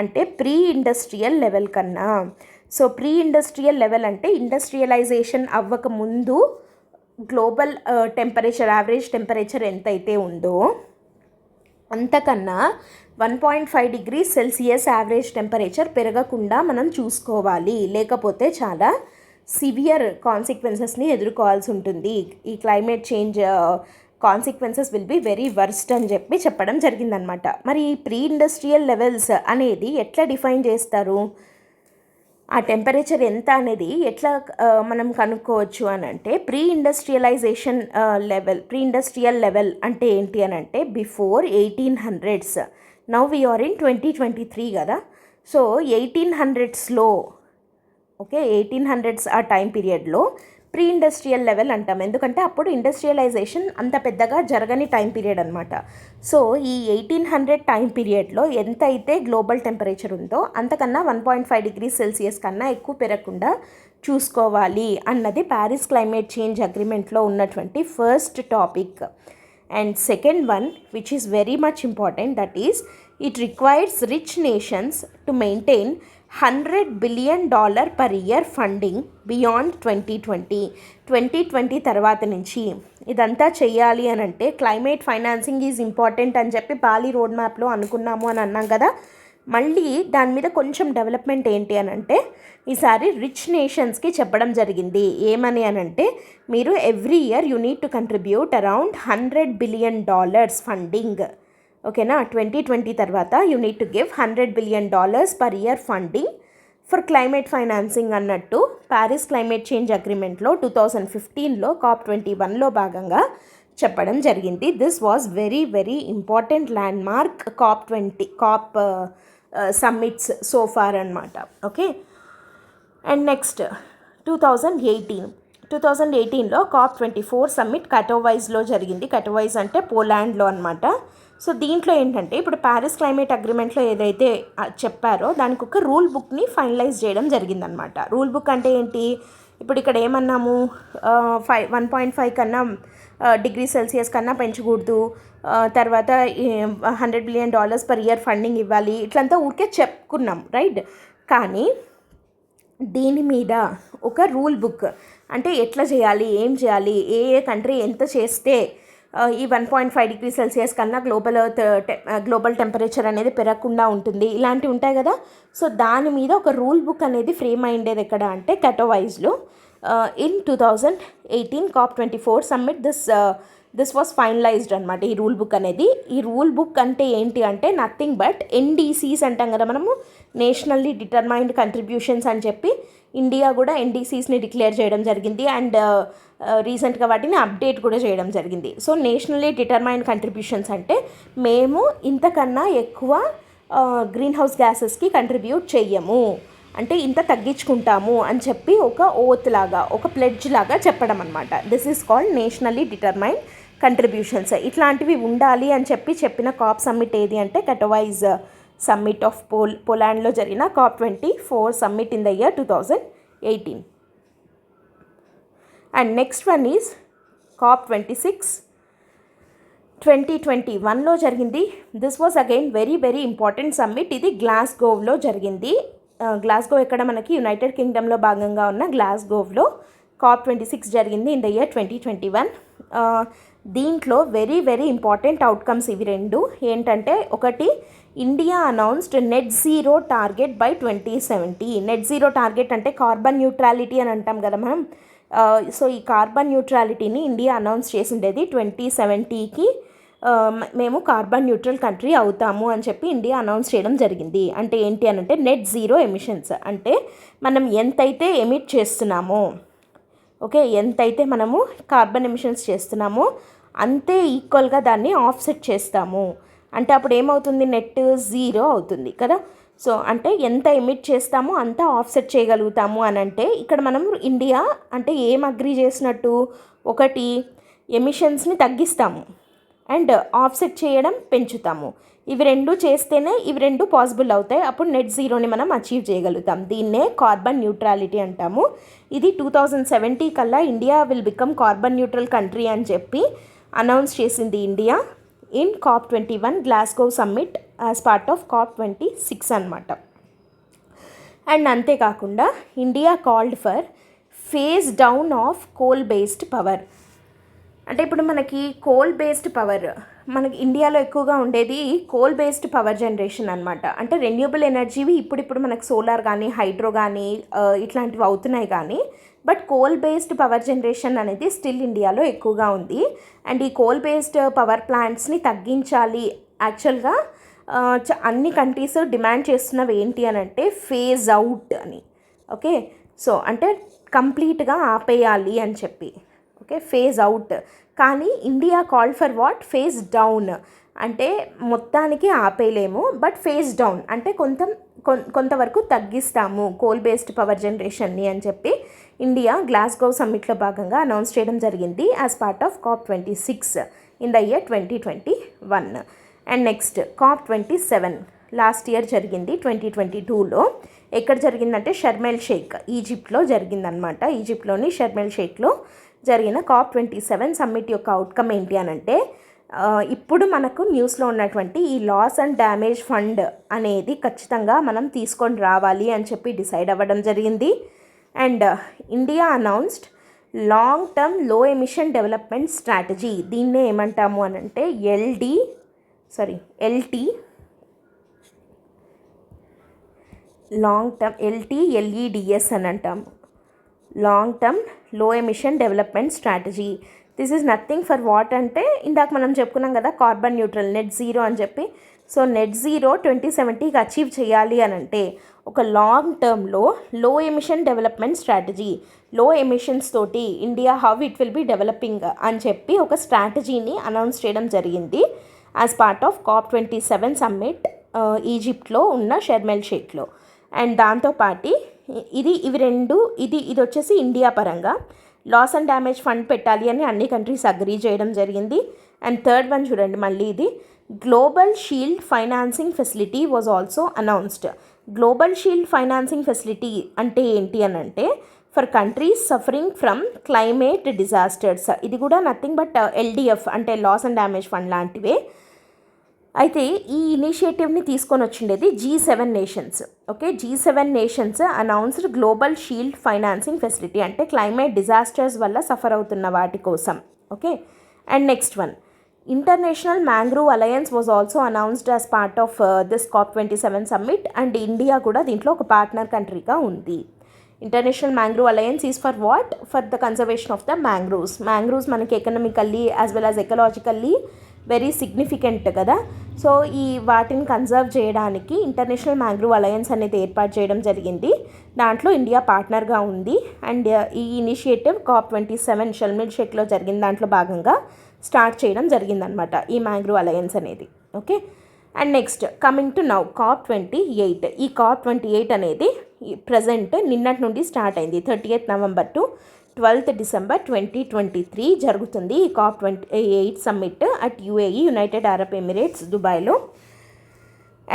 అంటే ప్రీ ఇండస్ట్రియల్ లెవెల్ కన్నా. సో ప్రీ ఇండస్ట్రియల్ లెవెల్ అంటే ఇండస్ట్రియలైజేషన్ అవ్వక ముందు గ్లోబల్ టెంపరేచర్, యావరేజ్ టెంపరేచర్ ఎంతైతే ఉందో అంతకన్నా 1.5 degrees Celsius యావరేజ్ టెంపరేచర్ పెరగకుండా మనం చూసుకోవాలి. లేకపోతే చాలా సివియర్ కాన్సిక్వెన్సెస్ని ఎదుర్కోవాల్సి ఉంటుంది. ఈ climate change consequences will be very worst అని చెప్పడం జరిగిందనమాట. మరి ఈ ప్రీ ఇండస్ట్రియల్ లెవెల్స్ అనేది ఎట్లా డిఫైన్ చేస్తారు, ఆ టెంపరేచర్ ఎంత అనేది ఎట్లా మనం కనుక్కోవచ్చు అని అంటే, ప్రీ ఇండస్ట్రియల్ లెవెల్ అంటే ఏంటి అని అంటే before 1800s. Now we are in 2023 కదా. సో 1800sలో, ఓకే, 1800s ఆ టైం పీరియడ్లో ప్రీ ఇండస్ట్రియల్ లెవెల్ అంటాం. ఎందుకంటే అప్పుడు ఇండస్ట్రియలైజేషన్ అంత పెద్దగా జరగని టైం పీరియడ్ అనమాట. సో ఈ 1800 టైం పీరియడ్లో ఎంతైతే గ్లోబల్ టెంపరేచర్ ఉందో అంతకన్నా 1.5 degrees Celsius కన్నా ఎక్కువ పెరగకుండా చూసుకోవాలి అన్నది ప్యారిస్ క్లైమేట్ చేంజ్ అగ్రిమెంట్లో ఉన్నటువంటి first topic. And second one which is very much important, that is it requires rich nations to maintain $100 billion per year funding beyond 2020 తర్వాత నుంచి. ఇదంతా చెయ్యాలి అని అంటే క్లైమేట్ ఫైనాన్సింగ్ ఈజ్ ఇంపార్టెంట్ అని చెప్పి బాలి రోడ్ మ్యాప్లో అనుకున్నాము అని అన్నాం కదా. మళ్ళీ దాని మీద కొంచెం డెవలప్మెంట్ ఏంటి అని అంటే ఈసారి రిచ్ నేషన్స్కి చెప్పడం జరిగింది. ఏమని అని అంటే మీరు every year you need to contribute around $100 billion funding. ఓకేనా, 2020 తర్వాత you need to give $100 billion per year funding for climate financing అన్నట్టు ప్యారిస్ క్లైమేట్ చేంజ్ అగ్రిమెంట్లో 2015లో COP21లో భాగంగా చెప్పడం జరిగింది. This was very very important landmark COP summits so far అనమాట. ఓకే, అండ్ నెక్స్ట్ 2018లో COP24 సమ్మిట్ కటోవైజ్లో జరిగింది. కటోవైజ్ అంటే పోలాండ్లో అనమాట. సో దీంట్లో ఏంటంటే ఇప్పుడు ప్యారిస్ క్లైమేట్ అగ్రిమెంట్లో ఏదైతే చెప్పారో దానికి ఒక రూల్ బుక్ని ఫైనలైజ్ చేయడం జరిగిందనమాట. రూల్ బుక్ అంటే ఏంటి, ఇప్పుడు ఇక్కడ ఏమన్నాము 1.5 కన్నా డిగ్రీ సెల్సియస్ కన్నా పెంచకూడదు, తర్వాత $100 billion per year ఫండింగ్ ఇవ్వాలి, ఇట్లంతా ఊరికే చెప్పుకున్నాం, రైట్. కానీ దీని మీద ఒక రూల్ బుక్ అంటే ఎట్లా చేయాలి, ఏం చేయాలి, ఏ కంట్రీ ఎంత చేస్తే ఈ 1.5 degrees Celsius కన్నా గ్లోబల్ టెంపరేచర్ అనేది పెరగకుండా ఉంటుంది, ఇలాంటివి ఉంటాయి కదా. సో దాని మీద ఒక రూల్ బుక్ అనేది ఫ్రేమ్ అయ్యేది ఎక్కడ అంటే కటోవైజ్లో. In 2018 COP24 summit this was finalized అనమాట ఈ రూల్ బుక్ అనేది. ఈ రూల్ బుక్ అంటే ఏంటి అంటే నథింగ్ బట్ NDCs అంటాం కదా మనము, నేషనల్లీ డిటర్మైన్డ్ కంట్రిబ్యూషన్స్ అని చెప్పి ఇండియా కూడా NDCsని డిక్లేర్ చేయడం జరిగింది. అండ్ రీసెంట్గా వాటిని అప్డేట్ కూడా చేయడం జరిగింది. సో నేషనల్లీ డిటర్మైన్డ్ కంట్రిబ్యూషన్స్ అంటే మేము ఇంతకన్నా ఎక్కువ గ్రీన్ హౌస్ గ్యాసెస్కి కంట్రిబ్యూట్ చెయ్యము, అంటే ఇంత తగ్గించుకుంటాము అని చెప్పి ఒక ఓత్ లాగా, ఒక ప్లెడ్జ్ లాగా చెప్పడం అనమాట. This is called nationally determined contributions. ఇట్లాంటివి ఉండాలి అని చెప్పిన COP సమ్మిట్ ఏది అంటే కటోవైజ్ సమ్మిట్ ఆఫ్ పోలాండ్లో జరిగిన COP24 summit in the year 2018. And next one is COP26 2021లో జరిగింది. This was again very very important summit. ఇది గ్లాస్గోవ్లో జరిగింది. గ్లాస్గో ఎక్కడ మనకి యునైటెడ్ కింగ్డమ్లో భాగంగా ఉన్న గ్లాస్గోవ్లో COP26 జరిగింది ఇన్ ద ఇయర్ 2021. దీంట్లో వెరీ వెరీ ఇంపార్టెంట్ అవుట్కమ్స్ ఇవి రెండు ఏంటంటే, ఒకటి India announced net zero target by 2070. Net zero target అంటే కార్బన్ న్యూట్రాలిటీ అని అంటాం కదా మనం. సో ఈ కార్బన్ న్యూట్రాలిటీని ఇండియా అనౌన్స్ చేసిండేది 2070కి మేము కార్బన్ న్యూట్రల్ కంట్రీ అవుతాము అని చెప్పి ఇండియా అనౌన్స్ చేయడం జరిగింది. అంటే ఏంటి అని అంటే నెట్ జీరో ఎమిషన్స్ అంటే మనం ఎంతైతే ఎమిట్ చేస్తున్నామో, ఓకే, ఎంతైతే మనము కార్బన్ ఎమిషన్స్ చేస్తున్నామో అంతే ఈక్వల్గా దాన్ని ఆఫ్సెట్ చేస్తాము. అంటే అప్పుడు ఏమవుతుంది, నెట్ జీరో అవుతుంది కదా. సో అంటే ఎంత ఎమిట్ చేస్తామో అంత ఆఫ్సెట్ చేయగలుగుతాము అని అంటే ఇక్కడ మనం ఇండియా అంటే ఏం అగ్రీ చేసినట్టు, ఒకటి ఎమిషన్స్ని తగ్గిస్తాము అండ్ ఆఫ్సెట్ చేయడం పెంచుతాము. ఇవి రెండు చేస్తేనే ఇవి రెండు పాసిబుల్ అవుతాయి. అప్పుడు నెట్ జీరోని మనం అచీవ్ చేయగలుగుతాం. దీన్నే కార్బన్ న్యూట్రాలిటీ అంటాము. ఇది 2070 కల్లా India will become carbon neutral country అని చెప్పి అనౌన్స్ చేసింది India in COP21 Glasgow summit as part of COP26 అనమాట. అండ్ అంతేకాకుండా India called for phase down of coal based power. అంటే ఇప్పుడు మనకి కోల్ బేస్డ్ పవర్, మనకి ఇండియాలో ఎక్కువగా ఉండేది కోల్ బేస్డ్ పవర్ జనరేషన్ అనమాట. అంటే రెన్యూబుల్ ఎనర్జీవి ఇప్పుడిప్పుడు మనకు సోలార్ కానీ హైడ్రో కానీ ఇట్లాంటివి అవుతున్నాయి కానీ, but coal based power generation అనేది స్టిల్ ఇండియాలో ఎక్కువగా ఉంది. అండ్ ఈ కోల్ బేస్డ్ పవర్ ప్లాంట్స్ని తగ్గించాలి. యాక్చువల్గా అన్ని కంట్రీస్ డిమాండ్ చేస్తున్నవి ఏంటి అని అంటే ఫేజ్ అవుట్ అని. ఓకే, సో అంటే కంప్లీట్గా ఆపేయాలి అని చెప్పి. Okay, phase out. కానీ India call for what, phase down. అంటే మొత్తానికి ఆపేయలేము, బట్ ఫేజ్ డౌన్ అంటే కొంతవరకు తగ్గిస్తాము కోల్ బేస్డ్ పవర్ జనరేషన్ని అని చెప్పి ఇండియా గ్లాస్గో సమ్మిట్లో భాగంగా అనౌన్స్ చేయడం జరిగింది as part of COP26 in the year 2021. And next COP27 last year జరిగింది 2022లో. ఎక్కడ జరిగిందంటే షర్మెల్ షేక్, ఈజిప్ట్లో జరిగిందనమాట. ఈజిప్ట్లోని షర్మెల్ షేక్లో జరిగిన COP27 సమ్మిట్ యొక్క అవుట్కమ్ ఏంటి అని అంటే ఇప్పుడు మనకు న్యూస్లో ఉన్నటువంటి ఈ లాస్ అండ్ డ్యామేజ్ ఫండ్ అనేది ఖచ్చితంగా మనం తీసుకొని రావాలి అని చెప్పి డిసైడ్ అవ్వడం జరిగింది. And India announced long term లో ఎమిషన్ డెవలప్మెంట్ స్ట్రాటజీ. దీన్నే ఏమంటాము అని అంటే ఎల్టీ లాంగ్ టర్మ్ LEDS అని అంటాము. లాంగ్ టర్మ్ లో emission development strategy. This is nothing for what అంటే ఇందాక మనం చెప్పుకున్నాం కదా కార్బన్ న్యూట్రల్ నెట్ జీరో అని చెప్పి. సో నెట్ జీరో 2070కి అచీవ్ చేయాలి అని అంటే ఒక లాంగ్ టర్మ్లో low emission development strategy, low emissions తోటి India how it will be developing అని చెప్పి ఒక స్ట్రాటజీని అనౌన్స్ చేయడం జరిగింది as part of COP27 summit ఈజిప్ట్లో ఉన్న షర్మెల్ షేక్లో. అండ్ దాంతోపాటు ఇది వచ్చేసి ఇండియా పరంగా లాస్ అండ్ డ్యామేజ్ ఫండ్ పెట్టాలి అని అన్ని కంట్రీస్ అగ్రీ చేయడం జరిగింది. అండ్ థర్డ్ వన్ చూడండి, మళ్ళీ ఇది global shield financing facility was also announced. Global shield financing facility అంటే ఏంటి అని అంటే for countries suffering from climate disasters. ఇది కూడా నథింగ్ బట్ LDF అంటే లాస్ అండ్ డ్యామేజ్ ఫండ్ లాంటివే. అయితే ఈ ఇనిషియేటివ్ని తీసుకొని వచ్చిండేది G7 nations. Okay, G7 nations announced global shield financing facility అంటే క్లైమేట్ డిజాస్టర్స్ వల్ల సఫర్ అవుతున్న వాటి కోసం. Okay, and next one international mangrove alliance was also announced as part of this COP27 summit. And India కూడా దీంట్లో ఒక partner కంట్రీగా ఉంది. International mangrove alliance is for what, for the conservation of the mangroves. Mangroves మనకి economically as well as ecologically very significant కదా. So ఈ వాటిని conserve చేయడానికి ఇంటర్నేషనల్ మ్యాంగ్రూవ్ అలయన్స్ అనేది ఏర్పాటు చేయడం జరిగింది. దాంట్లో ఇండియా పార్ట్నర్గా ఉంది. అండ్ ఈ ఇనిషియేటివ్ COP27 షర్మెల్ షేక్లో జరిగిన దాంట్లో భాగంగా స్టార్ట్ చేయడం జరిగిందనమాట ఈ మ్యాంగ్రూవ్ అలయన్స్ అనేది. Okay, and next coming to now COP28. ఈ COP28 అనేది ప్రజెంట్ నిన్నటి నుండి స్టార్ట్ అయింది. 30th November to 12th December 2023 జరుగుతుంది ఈ COP28 summit at UAE, United Arab Emirates, దుబాయ్లో.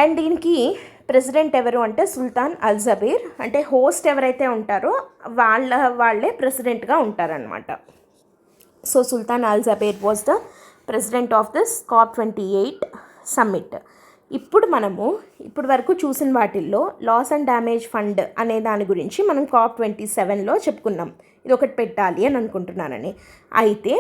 అండ్ దీనికి ప్రెసిడెంట్ ఎవరు అంటే సుల్తాన్ అల్ జబీర్. అంటే హోస్ట్ ఎవరైతే ఉంటారో వాళ్ళే ప్రెసిడెంట్గా ఉంటారనమాట. So Sultan Al Jaber was the president of this COP28 summit. ఇప్పుడు వరకు చూసిన వాటిల్లో లాస్ అండ్ డ్యామేజ్ ఫండ్ అనే దాని గురించి మనం COP27లో చెప్పుకున్నాం, ఇది ఒకటి పెట్టాలి అని అనుకుంటున్నానని. అయితే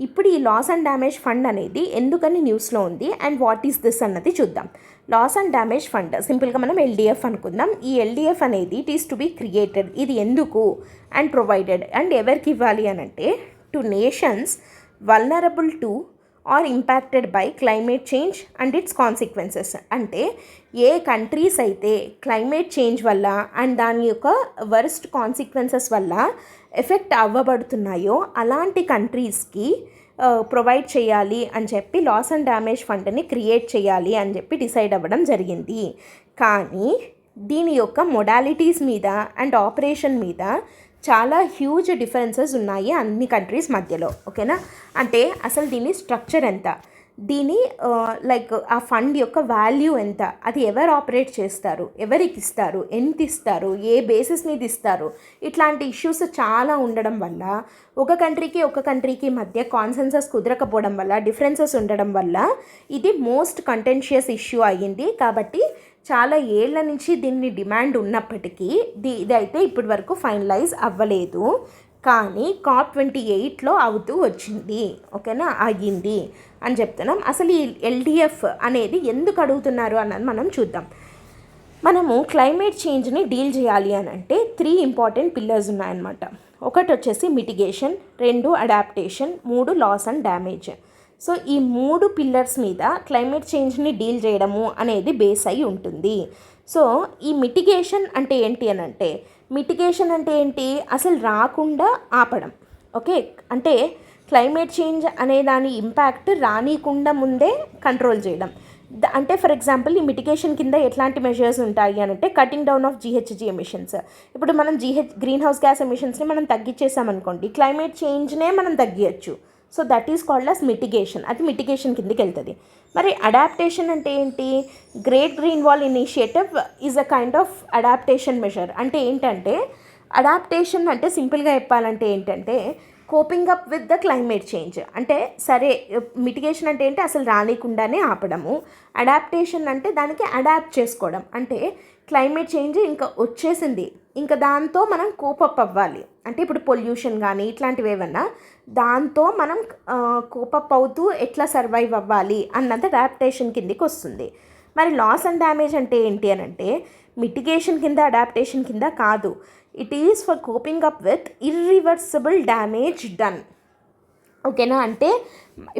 ఇప్పుడు ఈ లాస్ అండ్ డ్యామేజ్ ఫండ్ అనేది ఎందుకని న్యూస్లో ఉంది అండ్ వాట్ ఈస్ దిస్ అన్నది చూద్దాం. లాస్ అండ్ డ్యామేజ్ ఫండ్, సింపుల్గా మనం ఎల్డిఎఫ్ అనుకుందాం. ఈ ఎల్డిఎఫ్ అనేది it is to be created, ఇది ఎందుకు అండ్ ప్రొవైడెడ్ అండ్ ఎవరికి ఇవ్వాలి అని అంటే to nations vulnerable to are impacted by climate change and its consequences. అంటే ఏ కంట్రీస్ అయితే క్లైమేట్ చేంజ్ వల్ల అండ్ దాని యొక్క వర్స్ట్ కాన్సిక్వెన్సెస్ వల్ల ఎఫెక్ట్ అవ్వబడుతున్నాయో అలాంటి కంట్రీస్కి ప్రొవైడ్ చేయాలి అని చెప్పి లాస్ అండ్ డ్యామేజ్ ఫండ్ని క్రియేట్ చేయాలి అని చెప్పి డిసైడ్ అవ్వడం జరిగింది. కానీ దీని యొక్క మొడాలిటీస్ మీద అండ్ ఆపరేషన్ మీద చాలా హ్యూజ్ డిఫరెన్సెస్ ఉన్నాయి అన్ని కంట్రీస్ మధ్యలో. ఓకేనా, అంటే అసలు దీని స్ట్రక్చర్ ఎంత, దీని లైక్ ఆ ఫండ్ యొక్క వాల్యూ ఎంత, అది ఎవరు ఆపరేట్ చేస్తారు, ఎవరికి ఇస్తారు, ఎంత ఇస్తారు, ఏ బేసిస్ మీద ఇస్తారు, ఇట్లాంటి ఇష్యూస్ చాలా ఉండడం వల్ల ఒక కంట్రీకి మధ్య కాన్సెన్సస్ కుదరకపోవడం వల్ల, డిఫరెన్సెస్ ఉండడం వల్ల ఇది మోస్ట్ కంటెన్షియస్ ఇష్యూ అయ్యింది. కాబట్టి చాలా ఏళ్ల నుంచి దీన్ని డిమాండ్ ఉన్నప్పటికీ ఇదైతే ఇప్పటి వరకు ఫైనలైజ్ అవ్వలేదు. కానీ COP28లో అవుతూ వచ్చింది. ఓకేనా, అయ్యింది అని చెప్తున్నాం. అసలు ఈ ఎల్డిఎఫ్ అనేది ఎందుకు అడుగుతున్నారు అన్నది మనం చూద్దాం. మనము క్లైమేట్ చేంజ్ని డీల్ చేయాలి అని అంటే 3 ఇంపార్టెంట్ పిల్లర్స్ ఉన్నాయన్నమాట. ఒకటి వచ్చేసి mitigation, 2 adaptation, 3 loss and damage. So ఈ 3 పిల్లర్స్ మీద క్లైమేట్ చేంజ్ని డీల్ చేయడము అనేది బేస్ అయి ఉంటుంది. సో ఈ మిటిగేషన్ అంటే ఏంటి అని అంటే, మిటిగేషన్ అంటే ఏంటి, అసలు రాకుండా ఆపడం. ఓకే, అంటే క్లైమేట్ చేంజ్ అనే దాని ఇంపాక్ట్ రానికుండా ముందే కంట్రోల్ చేయడం. అంటే ఫర్ ఎగ్జాంపుల్ ఈ మిటిగేషన్ కింద ఎట్లాంటి మెజర్స్ ఉంటాయి అని అంటే cutting down of GHG emissions. ఇప్పుడు మనం గ్రీన్ హౌస్ గ్యాస్ ఎమిషన్స్ని మనం తగ్గించేసామనుకోండి, క్లైమేట్ చేంజ్నే మనం తగ్గించచ్చు. So that is called as mitigation, అది మిటిగేషన్ కిందకి వెళ్తుంది. మరి అడాప్టేషన్ అంటే ఏంటి, great green wall initiative is a kind of adaptation measure. అంటే ఏంటంటే అడాప్టేషన్ అంటే సింపుల్గా చెప్పాలంటే ఏంటంటే coping up with the climate change. అంటే సరే, మిటిగేషన్ అంటే ఏంటి, అసలు రానికుండానే ఆపడము. అడాప్టేషన్ అంటే దానికి అడాప్ట్ చేసుకోవడం, అంటే క్లైమేట్ చేంజ్ ఇంకా వచ్చేసింది, ఇంకా దాంతో మనం కోపప్ అవ్వాలి. అంటే ఇప్పుడు పొల్యూషన్ కానీ ఇట్లాంటివి ఏమన్నా దాంతో మనం కోపప్ అవుతూ ఎట్లా సర్వైవ్ అవ్వాలి అన్నది అడాప్టేషన్ కిందకి వస్తుంది. మరి లాస్ అండ్ డ్యామేజ్ అంటే ఏంటి అని అంటే మిటిగేషన్ కింద అడాప్టేషన్ కింద కాదు, it is for coping up with irreversible damage done. ఓకేనా, అంటే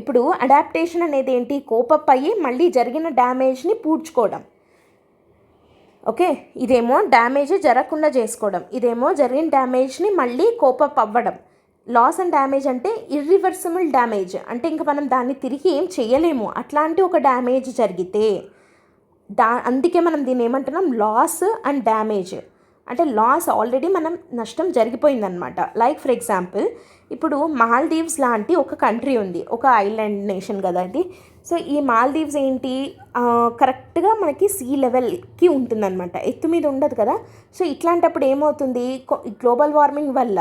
ఇప్పుడు అడాప్టేషన్ అనేది ఏంటి, కోపప్ అయ్యి మళ్ళీ జరిగిన డ్యామేజ్ని పూడ్చుకోవడం. ఓకే, ఇదేమో డ్యామేజ్ జరగకుండా చేసుకోవడం, ఇదేమో జరిగిన డ్యామేజ్ని మళ్ళీ కోపప్ అవ్వడం. లాస్ అండ్ డ్యామేజ్ అంటే ఇర్రివర్సిబుల్ డ్యామేజ్, అంటే ఇంకా మనం దాన్ని తిరిగి ఏం చేయలేము, అట్లాంటి ఒక డ్యామేజ్ జరిగితే అందుకే మనం దీన్ని ఏమంటున్నాం, లాస్ అండ్ డ్యామేజ్. అంటే లాస్ ఆల్రెడీ మనం నష్టం జరిగిపోయిందనమాట. లైక్ ఫర్ ఎగ్జాంపుల్ ఇప్పుడు మాల్దీవ్స్ లాంటి ఒక కంట్రీ ఉంది, ఒక ఐలాండ్ నేషన్ కదా ఇది. సో ఈ మాల్దీవ్స్ ఏంటి, కరెక్ట్గా మనకి సీ లెవెల్కి ఉంటుందన్నమాట, ఎత్తు మీద ఉండదు కదా. సో ఇట్లాంటప్పుడు ఏమవుతుంది, గ్లోబల్ వార్మింగ్ వల్ల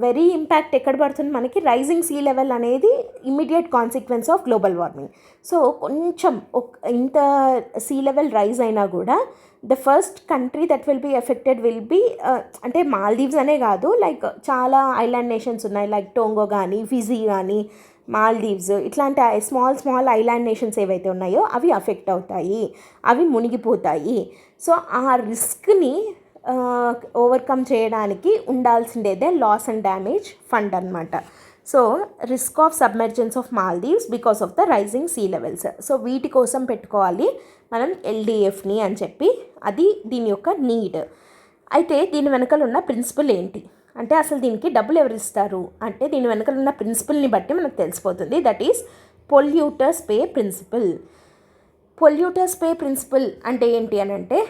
వెరీ ఇంపాక్ట్ ఎక్కడ పడుతుంది మనకి, రైజింగ్ సీ లెవెల్ అనేది immediate consequence of global warming. So కొంచెం ఇంత సీ లెవెల్ రైజ్ అయినా కూడా the first country that will be affected will be, అంటే మాల్దీవ్స్ అనే కాదు, లైక్ చాలా ఐలాండ్ నేషన్స్ ఉన్నాయి, లైక్ టోంగో కానీ, ఫిజీ కానీ, మాల్దీవ్స్, ఇట్లాంటి స్మాల్ ఐలాండ్ నేషన్స్ ఏవైతే ఉన్నాయో అవి అఫెక్ట్ అవుతాయి, అవి మునిగిపోతాయి. సో ఆ రిస్క్ని ఓవర్కమ్ చేయడానికి ఉండాల్సిందేదే లాస్ అండ్ డ్యామేజ్ ఫండ్ అనమాట. So risk of submergence of Maldives because of the rising sea levels. So వీటి కోసం పెట్టుకోవాలి మనం ఎల్డిఎఫ్ని అని చెప్పి, అది దీని యొక్క నీడ్. అయితే దీని వెనకాల ఉన్న ప్రిన్సిపల్ ఏంటి అంటే, అసలు దీనికి డబ్బులు ఎవరు ఇస్తారు అంటే దీని వెనకాల ఉన్న ప్రిన్సిపల్ని బట్టి మనకు తెలిసిపోతుంది. That is polluters pay principle. Polluters pay principle అంటే ఏంటి అని అంటే,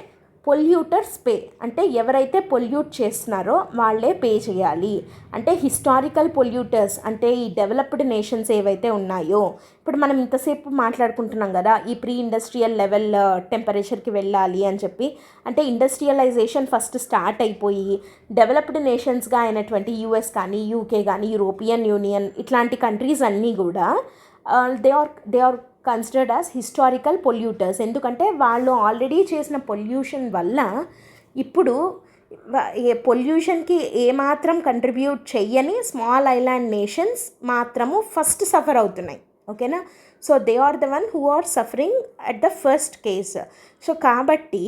పొల్యూటర్స్ పే అంటే ఎవరైతే పొల్యూట్ చేస్తున్నారో వాళ్ళే పే చేయాలి. అంటే హిస్టారికల్ పొల్యూటర్స్ అంటే ఈ డెవలప్డ్ నేషన్స్ ఏవైతే ఉన్నాయో, ఇప్పుడు మనం ఇంతసేపు మాట్లాడుకుంటున్నాం కదా ఈ ప్రీ ఇండస్ట్రియల్ లెవెల్ టెంపరేచర్కి వెళ్ళాలి అని చెప్పి, అంటే ఇండస్ట్రియలైజేషన్ ఫస్ట్ స్టార్ట్ అయిపోయి డెవలప్డ్ నేషన్స్గా అయినటువంటి US కానీ, UK కానీ, యూరోపియన్ యూనియన్ ఇట్లాంటి కంట్రీస్ అన్నీ కూడా they are considered as historical polluters. ఎందుకంటే వాళ్ళు ఆల్రెడీ చేసిన పొల్యూషన్ వల్ల ఇప్పుడు పొల్యూషన్కి ఏమాత్రం కంట్రిబ్యూట్ చెయ్యని స్మాల్ ఐలాండ్ నేషన్స్ మాత్రము ఫస్ట్ సఫర్ అవుతున్నాయి. ఓకేనా, so they are the one who are suffering at the first case. So కాబట్టి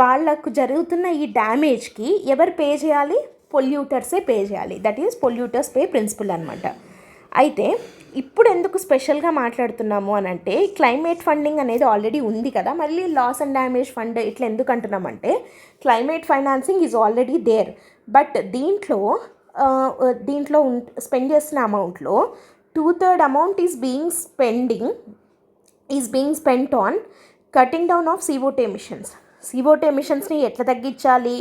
వాళ్ళకు జరుగుతున్న ఈ డ్యామేజ్కి ఎవరు పే చేయాలి? పొల్యూటర్సే పే చేయాలి. That is polluters pay principle అనమాట. అయితే ఇప్పుడు ఎందుకు స్పెషల్గా మాట్లాడుతున్నాము అని అంటే, క్లైమేట్ ఫండింగ్ అనేది ఆల్రెడీ ఉంది కదా, మళ్ళీ లాస్ అండ్ డ్యామేజ్ ఫండ్ ఇట్లా ఎందుకు అంటున్నామంటే, climate financing is already there. But దీంట్లో స్పెండ్ చేసిన అమౌంట్లో 2/3 amount is being spent on cutting down of CO2 emissions. CO2 ఎమిషన్స్ని ఎట్లా తగ్గించాలి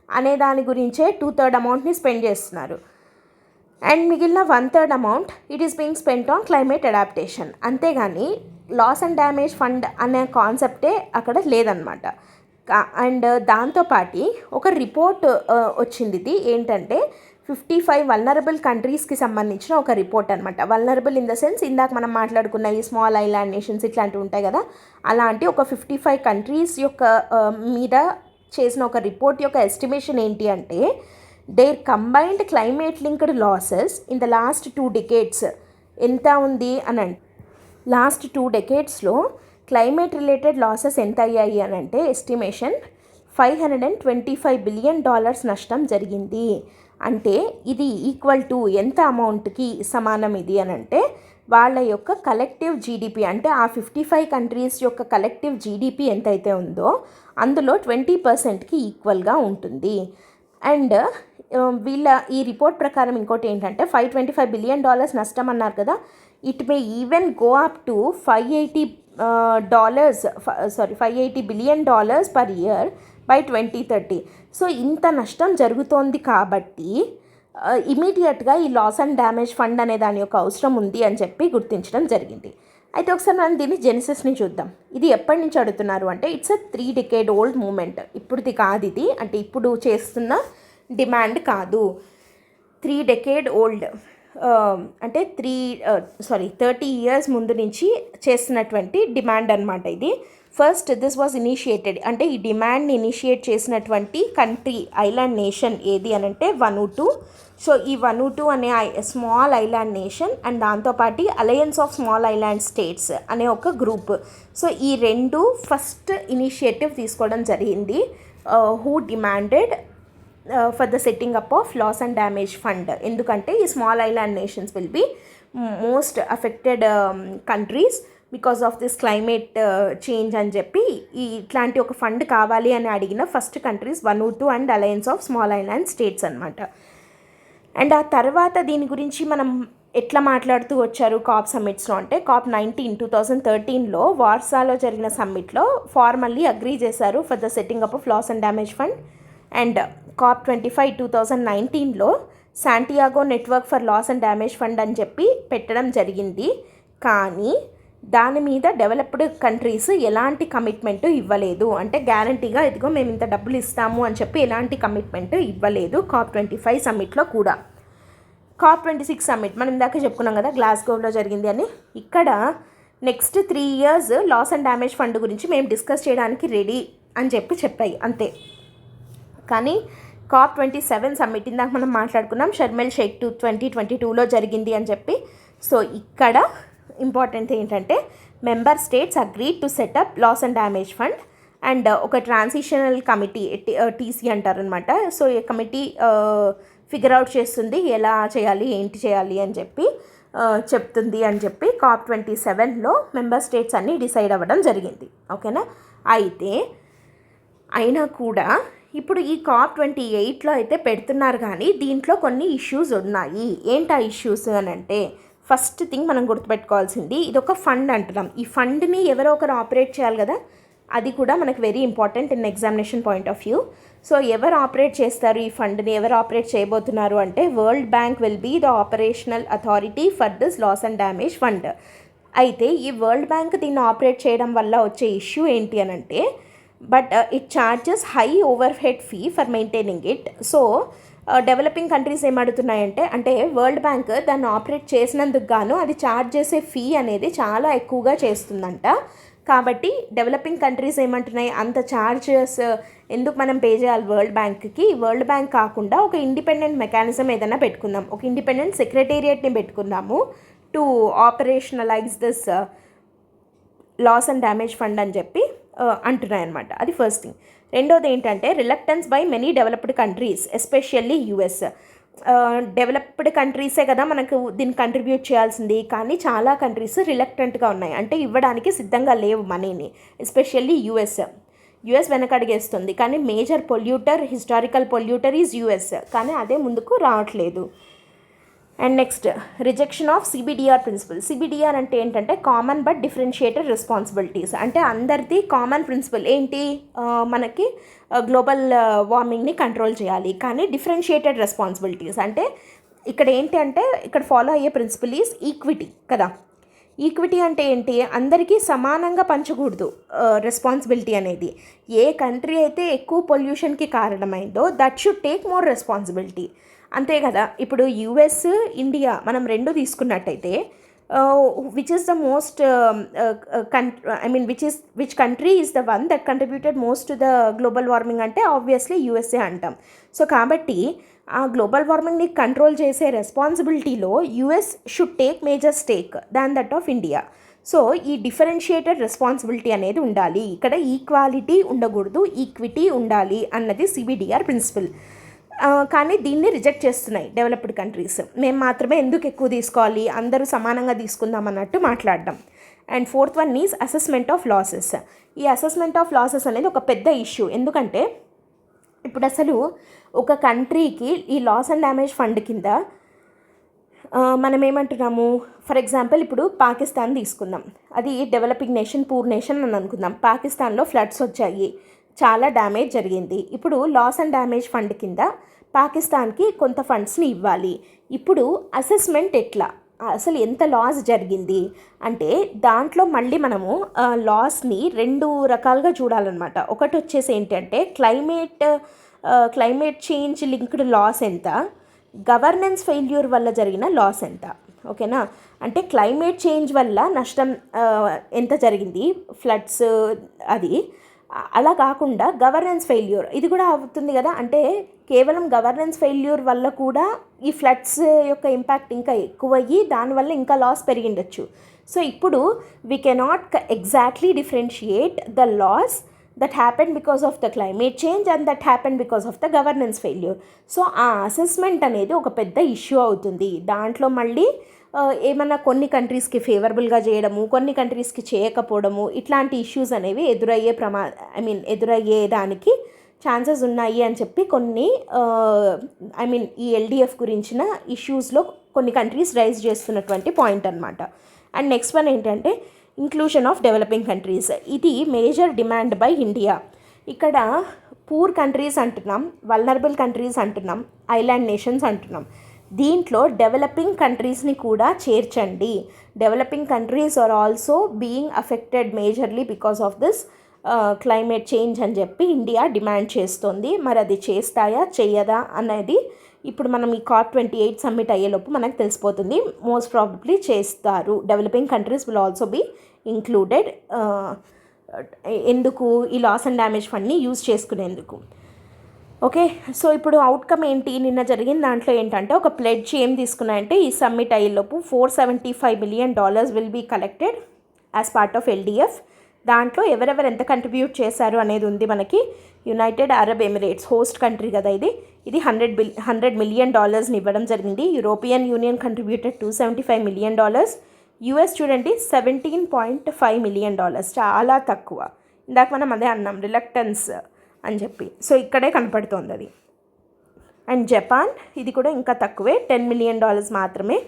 అనే దాని గురించే 2/3 అమౌంట్ని స్పెండ్ చేస్తున్నారు. అండ్ మిగిలిన 1/3 amount it is being spent on climate adaptation. అంతేగాని లాస్ అండ్ డ్యామేజ్ ఫండ్ అనే కాన్సెప్టే అక్కడ లేదనమాట. అండ్ దాంతోపాటు ఒక రిపోర్ట్ వచ్చింది. ఇది ఏంటంటే 55 వల్నరబుల్ కంట్రీస్కి సంబంధించిన ఒక రిపోర్ట్ అనమాట. వల్నరబుల్ ఇన్ ద సెన్స్ ఇందాక మనం మాట్లాడుకున్న ఈ స్మాల్ ఐలాండ్ నేషన్స్ ఇట్లాంటివి ఉంటాయి కదా, అలాంటి ఒక 55 కంట్రీస్ యొక్క మీద చేసిన ఒక రిపోర్ట్ యొక్క ఎస్టిమేషన్ ఏంటి అంటే, their combined climate linked losses in the last 2 decades ఎంత ఉంది అని అంటే, లాస్ట్ 2 decadesలో క్లైమేట్ రిలేటెడ్ లాసెస్ ఎంత అయ్యాయి అని అంటే ఎస్టిమేషన్ $525 billion నష్టం జరిగింది. అంటే ఇది ఈక్వల్ టు ఎంత అమౌంట్కి సమానం ఇది అని అంటే, వాళ్ళ యొక్క కలెక్టివ్ జీడిపి, అంటే ఆ 55 కంట్రీస్ యొక్క కలెక్టివ్ జీడిపి ఎంతైతే ఉందో అందులో 20%కి ఈక్వల్గా ఉంటుంది. అండ్ వీళ్ళ ఈ రిపోర్ట్ ప్రకారం ఇంకోటి ఏంటంటే, $525 billion నష్టం అన్నారు కదా, it may even go up to $580 billion per year by 2030. So ఇంత నష్టం జరుగుతోంది కాబట్టి ఇమీడియట్గా ఈ లాస్ అండ్ డ్యామేజ్ ఫండ్ అనే దాని యొక్క అవసరం ఉంది అని చెప్పి గుర్తించడం జరిగింది. అయితే ఒకసారి మనం దీన్ని జెనిసిస్ని చూద్దాం. ఇది ఎప్పటి నుంచి అడుగుతున్నారు అంటే, ఇట్స్ 3 decade ఓల్డ్ మూమెంట్. ఇప్పుడుది కాదు ఇది, అంటే ఇప్పుడు చేస్తున్న డిమాండ్ కాదు. 3 decade ఓల్డ్ అంటే 30 years ముందు నుంచి చేస్తున్నటువంటి డిమాండ్ అనమాట ఇది. ఫస్ట్ దిస్ వాజ్ ఇనిషియేటెడ్, అంటే ఈ డిమాండ్ని ఇనిషియేట్ చేసినటువంటి కంట్రీ, ఐలాండ్ నేషన్ ఏది అని అంటే వనూటు. సో ఈ వనూటు అనే స్మాల్ ఐలాండ్ నేషన్ అండ్ దాంతోపాటు alliance of small island states అనే ఒక గ్రూప్. సో ఈ రెండు ఫస్ట్ ఇనిషియేటివ్ తీసుకోవడం జరిగింది, who demanded for the setting up of loss and damage fund. ఎందుకంటే ఈ small island nations will be most affected countries because of this climate change అని చెప్పి ఇట్లాంటి ఒక ఫండ్ కావాలి అని అడిగిన first countries Vanuatu and alliance of small island states అనమాట. అండ్ ఆ తర్వాత దీని గురించి మనం ఎట్లా మాట్లాడుతూ వచ్చారు COP సమ్మిట్స్లో అంటే, COP19 2013లో వార్సాలో జరిగిన సమ్మిట్లో ఫార్మల్లీ అగ్రీ చేశారు for the setting up of loss and damage fund. And COP25 2019లో Santiago network for loss and damage fund అని చెప్పి పెట్టడం జరిగింది. కానీ దాని మీద డెవలప్డ్ కంట్రీస్ ఎలాంటి కమిట్మెంట్ ఇవ్వలేదు. అంటే గ్యారంటీగా ఇదిగో మేము ఇంత డబ్బులు ఇస్తాము అని చెప్పి ఎలాంటి కమిట్మెంట్ ఇవ్వలేదు COP25 సమ్మిట్లో కూడా. COP26 సమ్మిట్ మనం ఇందాక చెప్పుకున్నాం కదా, గ్లాస్గోలో జరిగింది అని. ఇక్కడ next 3 years loss and damage fund గురించి మేము డిస్కస్ చేయడానికి రెడీ అని చెప్పాయి అంతే. కానీ COP27 సమ్మిట్ ఇందాక మనం మాట్లాడుకున్నాం, షర్మెల్ షేక్ 2022లో జరిగింది అని చెప్పి. సో ఇక్కడ ఇంపార్టెంట్ ఏంటంటే, member states agreed to set up loss and damage fund and ఒక ట్రాన్సిషనల్ కమిటీ, TC అంటారనమాట. సో ఈ కమిటీ ఫిగర్ అవుట్ చేస్తుంది ఎలా చేయాలి ఏంటి చేయాలి అని చెప్పి చెప్తుంది అని చెప్పి COP27లో మెంబర్ స్టేట్స్ అన్నీ డిసైడ్ అవ్వడం జరిగింది. ఓకేనా. అయితే అయినా కూడా ఇప్పుడు ఈ COP28లో అయితే పెడుతున్నారు, కానీ దీంట్లో కొన్ని ఇష్యూస్ ఉన్నాయి. ఏంటి ఆ ఇష్యూస్ అని అంటే, ఫస్ట్ థింగ్ మనం గుర్తుపెట్టుకోవాల్సింది, ఇది ఒక ఫండ్ అంటున్నాం. ఈ ఫండ్ని ఎవరో ఒకరు ఆపరేట్ చేయాలి కదా, అది కూడా మనకు very important in examination point of view. So ఎవరు ఆపరేట్ చేస్తారు ఈ ఫండ్ని, ఎవరు ఆపరేట్ చేయబోతున్నారు అంటే, world Bank will be the operational authority for this loss and damage fund. అయితే ఈ వరల్డ్ బ్యాంక్ దీన్ని ఆపరేట్ చేయడం వల్ల వచ్చే ఇష్యూ ఏంటి అని అంటే, but it charges high overhead fee for maintaining it. So developing countries ఏమడుతున్నాయంటే, అంటే వరల్డ్ బ్యాంక్ దాన్ని ఆపరేట్ చేసినందుకు గాను అది ఛార్జ్ చేసే ఫీ అనేది చాలా ఎక్కువగా చేస్తుందంట. కాబట్టి డెవలపింగ్ కంట్రీస్ ఏమంటున్నాయి, అంత ఛార్జెస్ ఎందుకు మనం పే చేయాలి వరల్డ్ బ్యాంక్కి, వరల్డ్ బ్యాంక్ కాకుండా ఒక ఇండిపెండెంట్ మెకానిజం ఏదైనా పెట్టుకుందాం, ఒక ఇండిపెండెంట్ సెక్రటేరియట్ని పెట్టుకుందాము to operationalize this loss and damage fund అని చెప్పి అంటున్నాయి అనమాట. అది ఫస్ట్ థింగ్. రెండోది ఏంటంటే reluctance by many developed countries especially US. Developed కంట్రీసే కదా మనకు దీన్ని కంట్రిబ్యూట్ చేయాల్సింది, కానీ చాలా కంట్రీస్ రిలక్టెంట్గా ఉన్నాయి, అంటే ఇవ్వడానికి సిద్ధంగా లేవు మనీని. ఎస్పెషల్లీ యుఎస్ వెనకడిగేస్తుంది, కానీ major polluter, historical polluter is US, కానీ అదే ముందుకు రావట్లేదు. And next rejection of CBDR principle. CBDR అంటే ఏంటంటే కామన్ బట్ డిఫరెన్షియేటెడ్ రెస్పాన్సిబిలిటీస్. అంటే అందరిది కామన్ ప్రిన్సిపల్ ఏంటి, మనకి గ్లోబల్ వార్మింగ్ని కంట్రోల్ చేయాలి, కానీ డిఫరెన్షియేటెడ్ రెస్పాన్సిబిలిటీస్ అంటే ఇక్కడ ఏంటి అంటే ఇక్కడ ఫాలో అయ్యే ప్రిన్సిపల్ ఈజ్ ఈక్విటీ కదా. ఈక్విటీ అంటే ఏంటి, అందరికీ సమానంగా పంచకూడదు రెస్పాన్సిబిలిటీ అనేది. ఏ కంట్రీ అయితే ఎక్కువ పొల్యూషన్కి కారణమైందో that should take more responsibility, అంతే కదా. ఇప్పుడు యుఎస్, ఇండియా మనం రెండు తీసుకున్నట్టయితే which is the most which country is the one that contributed most to the global warming అంటే ఆబ్వియస్లీ యుఎస్ఏ అంటాం. సో కాబట్టి ఆ గ్లోబల్ వార్మింగ్ని కంట్రోల్ చేసే రెస్పాన్సిబిలిటీలో US should take major stake than that of India. So ఈ differentiated responsibility అనేది ఉండాలి, ఇక్కడ ఈక్వాలిటీ ఉండకూడదు, ఈక్విటీ ఉండాలి అన్నది సిబిడిఆర్ ప్రిన్సిపల్. కానీ దీన్ని రిజెక్ట్ చేస్తున్నాయి డెవలప్డ్ కంట్రీస్. మేము మాత్రమే ఎందుకు ఎక్కువ తీసుకోవాలి, అందరూ సమానంగా తీసుకుందాం అన్నట్టు మాట్లాడడం. And fourth one is assessment of losses. ఈ అసెస్మెంట్ ఆఫ్ లాసెస్ అనేది ఒక పెద్ద ఇష్యూ. ఎందుకంటే ఇప్పుడు అసలు ఒక కంట్రీకి ఈ లాస్ అండ్ డ్యామేజ్ ఫండ్ కింద మనం ఏమంటున్నాము, ఫర్ ఎగ్జాంపుల్ ఇప్పుడు పాకిస్తాన్ తీసుకుందాం, అది డెవలపింగ్ నేషన్, పూర్ నేషన్ అని అనుకుందాం. పాకిస్తాన్లో ఫ్లడ్స్ వచ్చాయి, చాలా డ్యామేజ్ జరిగింది. ఇప్పుడు లాస్ అండ్ డ్యామేజ్ ఫండ్ కింద పాకిస్తాన్కి కొంత ఫండ్స్ని ఇవ్వాలి. ఇప్పుడు అసెస్మెంట్ ఎట్లా, అసలు ఎంత లాస్ జరిగింది అంటే దాంట్లో మళ్ళీ మనము లాస్ని రెండు రకాలుగా చూడాలన్నమాట. ఒకటి వచ్చేసి ఏంటంటే క్లైమేట్ చేంజ్ లింక్డ్ లాస్ ఎంత, గవర్నెన్స్ ఫెయిల్యూర్ వల్ల జరిగిన లాస్ ఎంత. ఓకేనా, అంటే క్లైమేట్ చేంజ్ వల్ల నష్టం ఎంత జరిగింది, ఫ్లడ్స్ అది, అలా కాకుండా గవర్నెన్స్ ఫెయిల్యూర్ ఇది కూడా అవుతుంది కదా. అంటే కేవలం గవర్నెన్స్ ఫెయిల్యూర్ వల్ల కూడా ఈ ఫ్లడ్స్ యొక్క ఇంపాక్ట్ ఇంకా ఎక్కువయ్యి దానివల్ల ఇంకా లాస్ పెరిగిండొచ్చు. సో ఇప్పుడు we cannot exactly differentiate the loss that happened because of the climate change and that happened because of the governance failure. So ఆ అసెస్మెంట్ అనేది ఒక పెద్ద ఇష్యూ అవుతుంది. దాంట్లో మళ్ళీ ఏమన్నా కొన్ని కంట్రీస్కి ఫేవరబుల్గా చేయడము, కొన్ని కంట్రీస్కి చేయకపోవడము, ఇట్లాంటి ఇష్యూస్ అనేవి ఎదురయ్యేదానికి ఛాన్సెస్ ఉన్నాయి అని చెప్పి కొన్ని ఈ ఎల్డిఎఫ్ గురించిన ఇష్యూస్లో కొన్ని కంట్రీస్ రైజ్ చేస్తున్నటువంటి పాయింట్ అనమాట. అండ్ నెక్స్ట్ వన్ ఏంటంటే ఇంక్లూషన్ ఆఫ్ డెవలపింగ్ కంట్రీస్. ఇది మేజర్ డిమాండ్ బై ఇండియా. ఇక్కడ పూర్ కంట్రీస్ అంటున్నాం, వల్నరబుల్ కంట్రీస్ అంటున్నాం, ఐలాండ్ నేషన్స్ అంటున్నాం. దీంట్లో డెవలపింగ్ కంట్రీస్ని కూడా చేర్చండి. Developing countries are also being affected majorly because of this climate change అని చెప్పి ఇండియా డిమాండ్ చేస్తుంది. మరి అది చేస్తాయా చెయ్యదా అనేది ఇప్పుడు మనం ఈ COP28 సమ్మిట్ అయ్యేలోపు మనకు తెలిసిపోతుంది. మోస్ట్ ప్రాబబ్లీ చేస్తారు. Developing countries will also be included. ఎందుకు, ఈ లాస్ అండ్ డ్యామేజ్ ఫండ్ని యూజ్ చేసుకునేందుకు. ఓకే, సో ఇప్పుడు అవుట్కమ్ ఏంటి, నిన్న జరిగిన దాంట్లో ఏంటంటే ఒక ప్లెడ్జ్ ఏం తీసుకున్నాయంటే ఈ సమ్మిట్ అయ్యేలోపు $475 million will be collected as part of LDF. దాంట్లో ఎవరెవరు ఎంత కంట్రిబ్యూట్ చేశారు అనేది ఉంది మనకి. United Arab Emirates host country కదా, ఇది $100 million ఇవ్వడం జరిగింది. European Union contributed $275 million. US చూడండి $17.5 million, చాలా తక్కువ. ఇందాక మనం అదే అన్నాం రిలక్టెన్స్ అని చెప్పి, సో ఇక్కడే కనపడుతోంది అది. అండ్ జపాన్ ఇది కూడా ఇంకా తక్కువే, $10 million మాత్రమే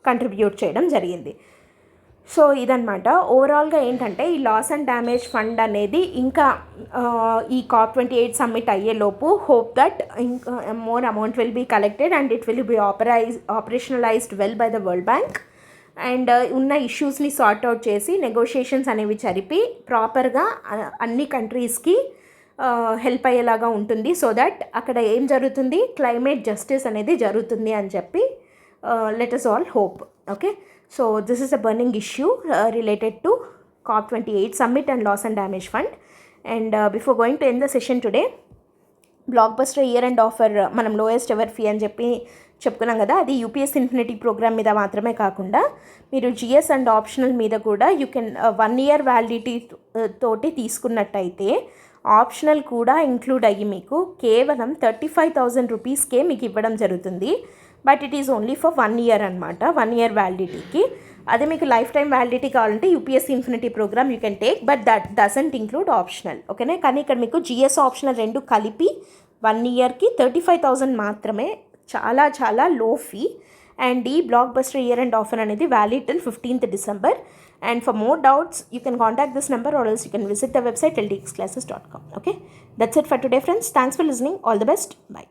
కంట్రిబ్యూట్ చేయడం జరిగింది. సో ఇదనమాట ఓవరాల్గా ఏంటంటే ఈ లాస్ అండ్ డ్యామేజ్ ఫండ్ అనేది ఇంకా ఈ COP28 సమ్మిట్ అయ్యేలోపు హోప్ దట్ ఇంకా more amount will be collected and it will be operationalized well by the World Bank. And ఉన్న ఇష్యూస్ని సార్ట్ అవుట్ చేసి నెగోషియేషన్స్ అనేవి జరిపి ప్రాపర్గా అన్ని కంట్రీస్కి హెల్ప్ అయ్యేలాగా ఉంటుంది. సో దట్ అక్కడ ఏం జరుగుతుంది, క్లైమేట్ జస్టిస్ అనేది జరుగుతుంది అని చెప్పి let us all hope. Okay, so this is a burning issue related to COP28 summit and loss and damage fund. And before going to end the session today, block buster year and offer మనం lowest ever fee అని చెప్పి చెప్పుకున్నాం కదా, అది UPSC infinity programme మీద మాత్రమే కాకుండా మీరు జిఎస్ అండ్ ఆప్షనల్ మీద కూడా యూ కెన్ 1 year వ్యాలిడిటీ తోటి తీసుకున్నట్టయితే ఆప్షనల్ కూడా ఇంక్లూడ్ అయ్యి మీకు కేవలం 35,000 రూపీస్కే మీకు ఇవ్వడం జరుగుతుంది. But it is only for 1 year అనమాట, 1 year వ్యాలిడిటీకి. అదే మీకు లైఫ్ టైం వ్యాలిడిటీ కావాలంటే UPSC infinity program you can take, but that doesn't include optional. ఓకేనా, కానీ ఇక్కడ మీకు జిఎస్ ఆప్షనల్ రెండు కలిపి 1 yearకి 35,000 మాత్రమే, చాలా చాలా లో ఫీ. అండ్ ఈ blockbuster year and offer అనేది valid till 15th December. And for more doubts, you can contact this number or else you can visit the website ldxclasses.com. Okay, that's it for today, friends. Thanks for listening. All the best. Bye.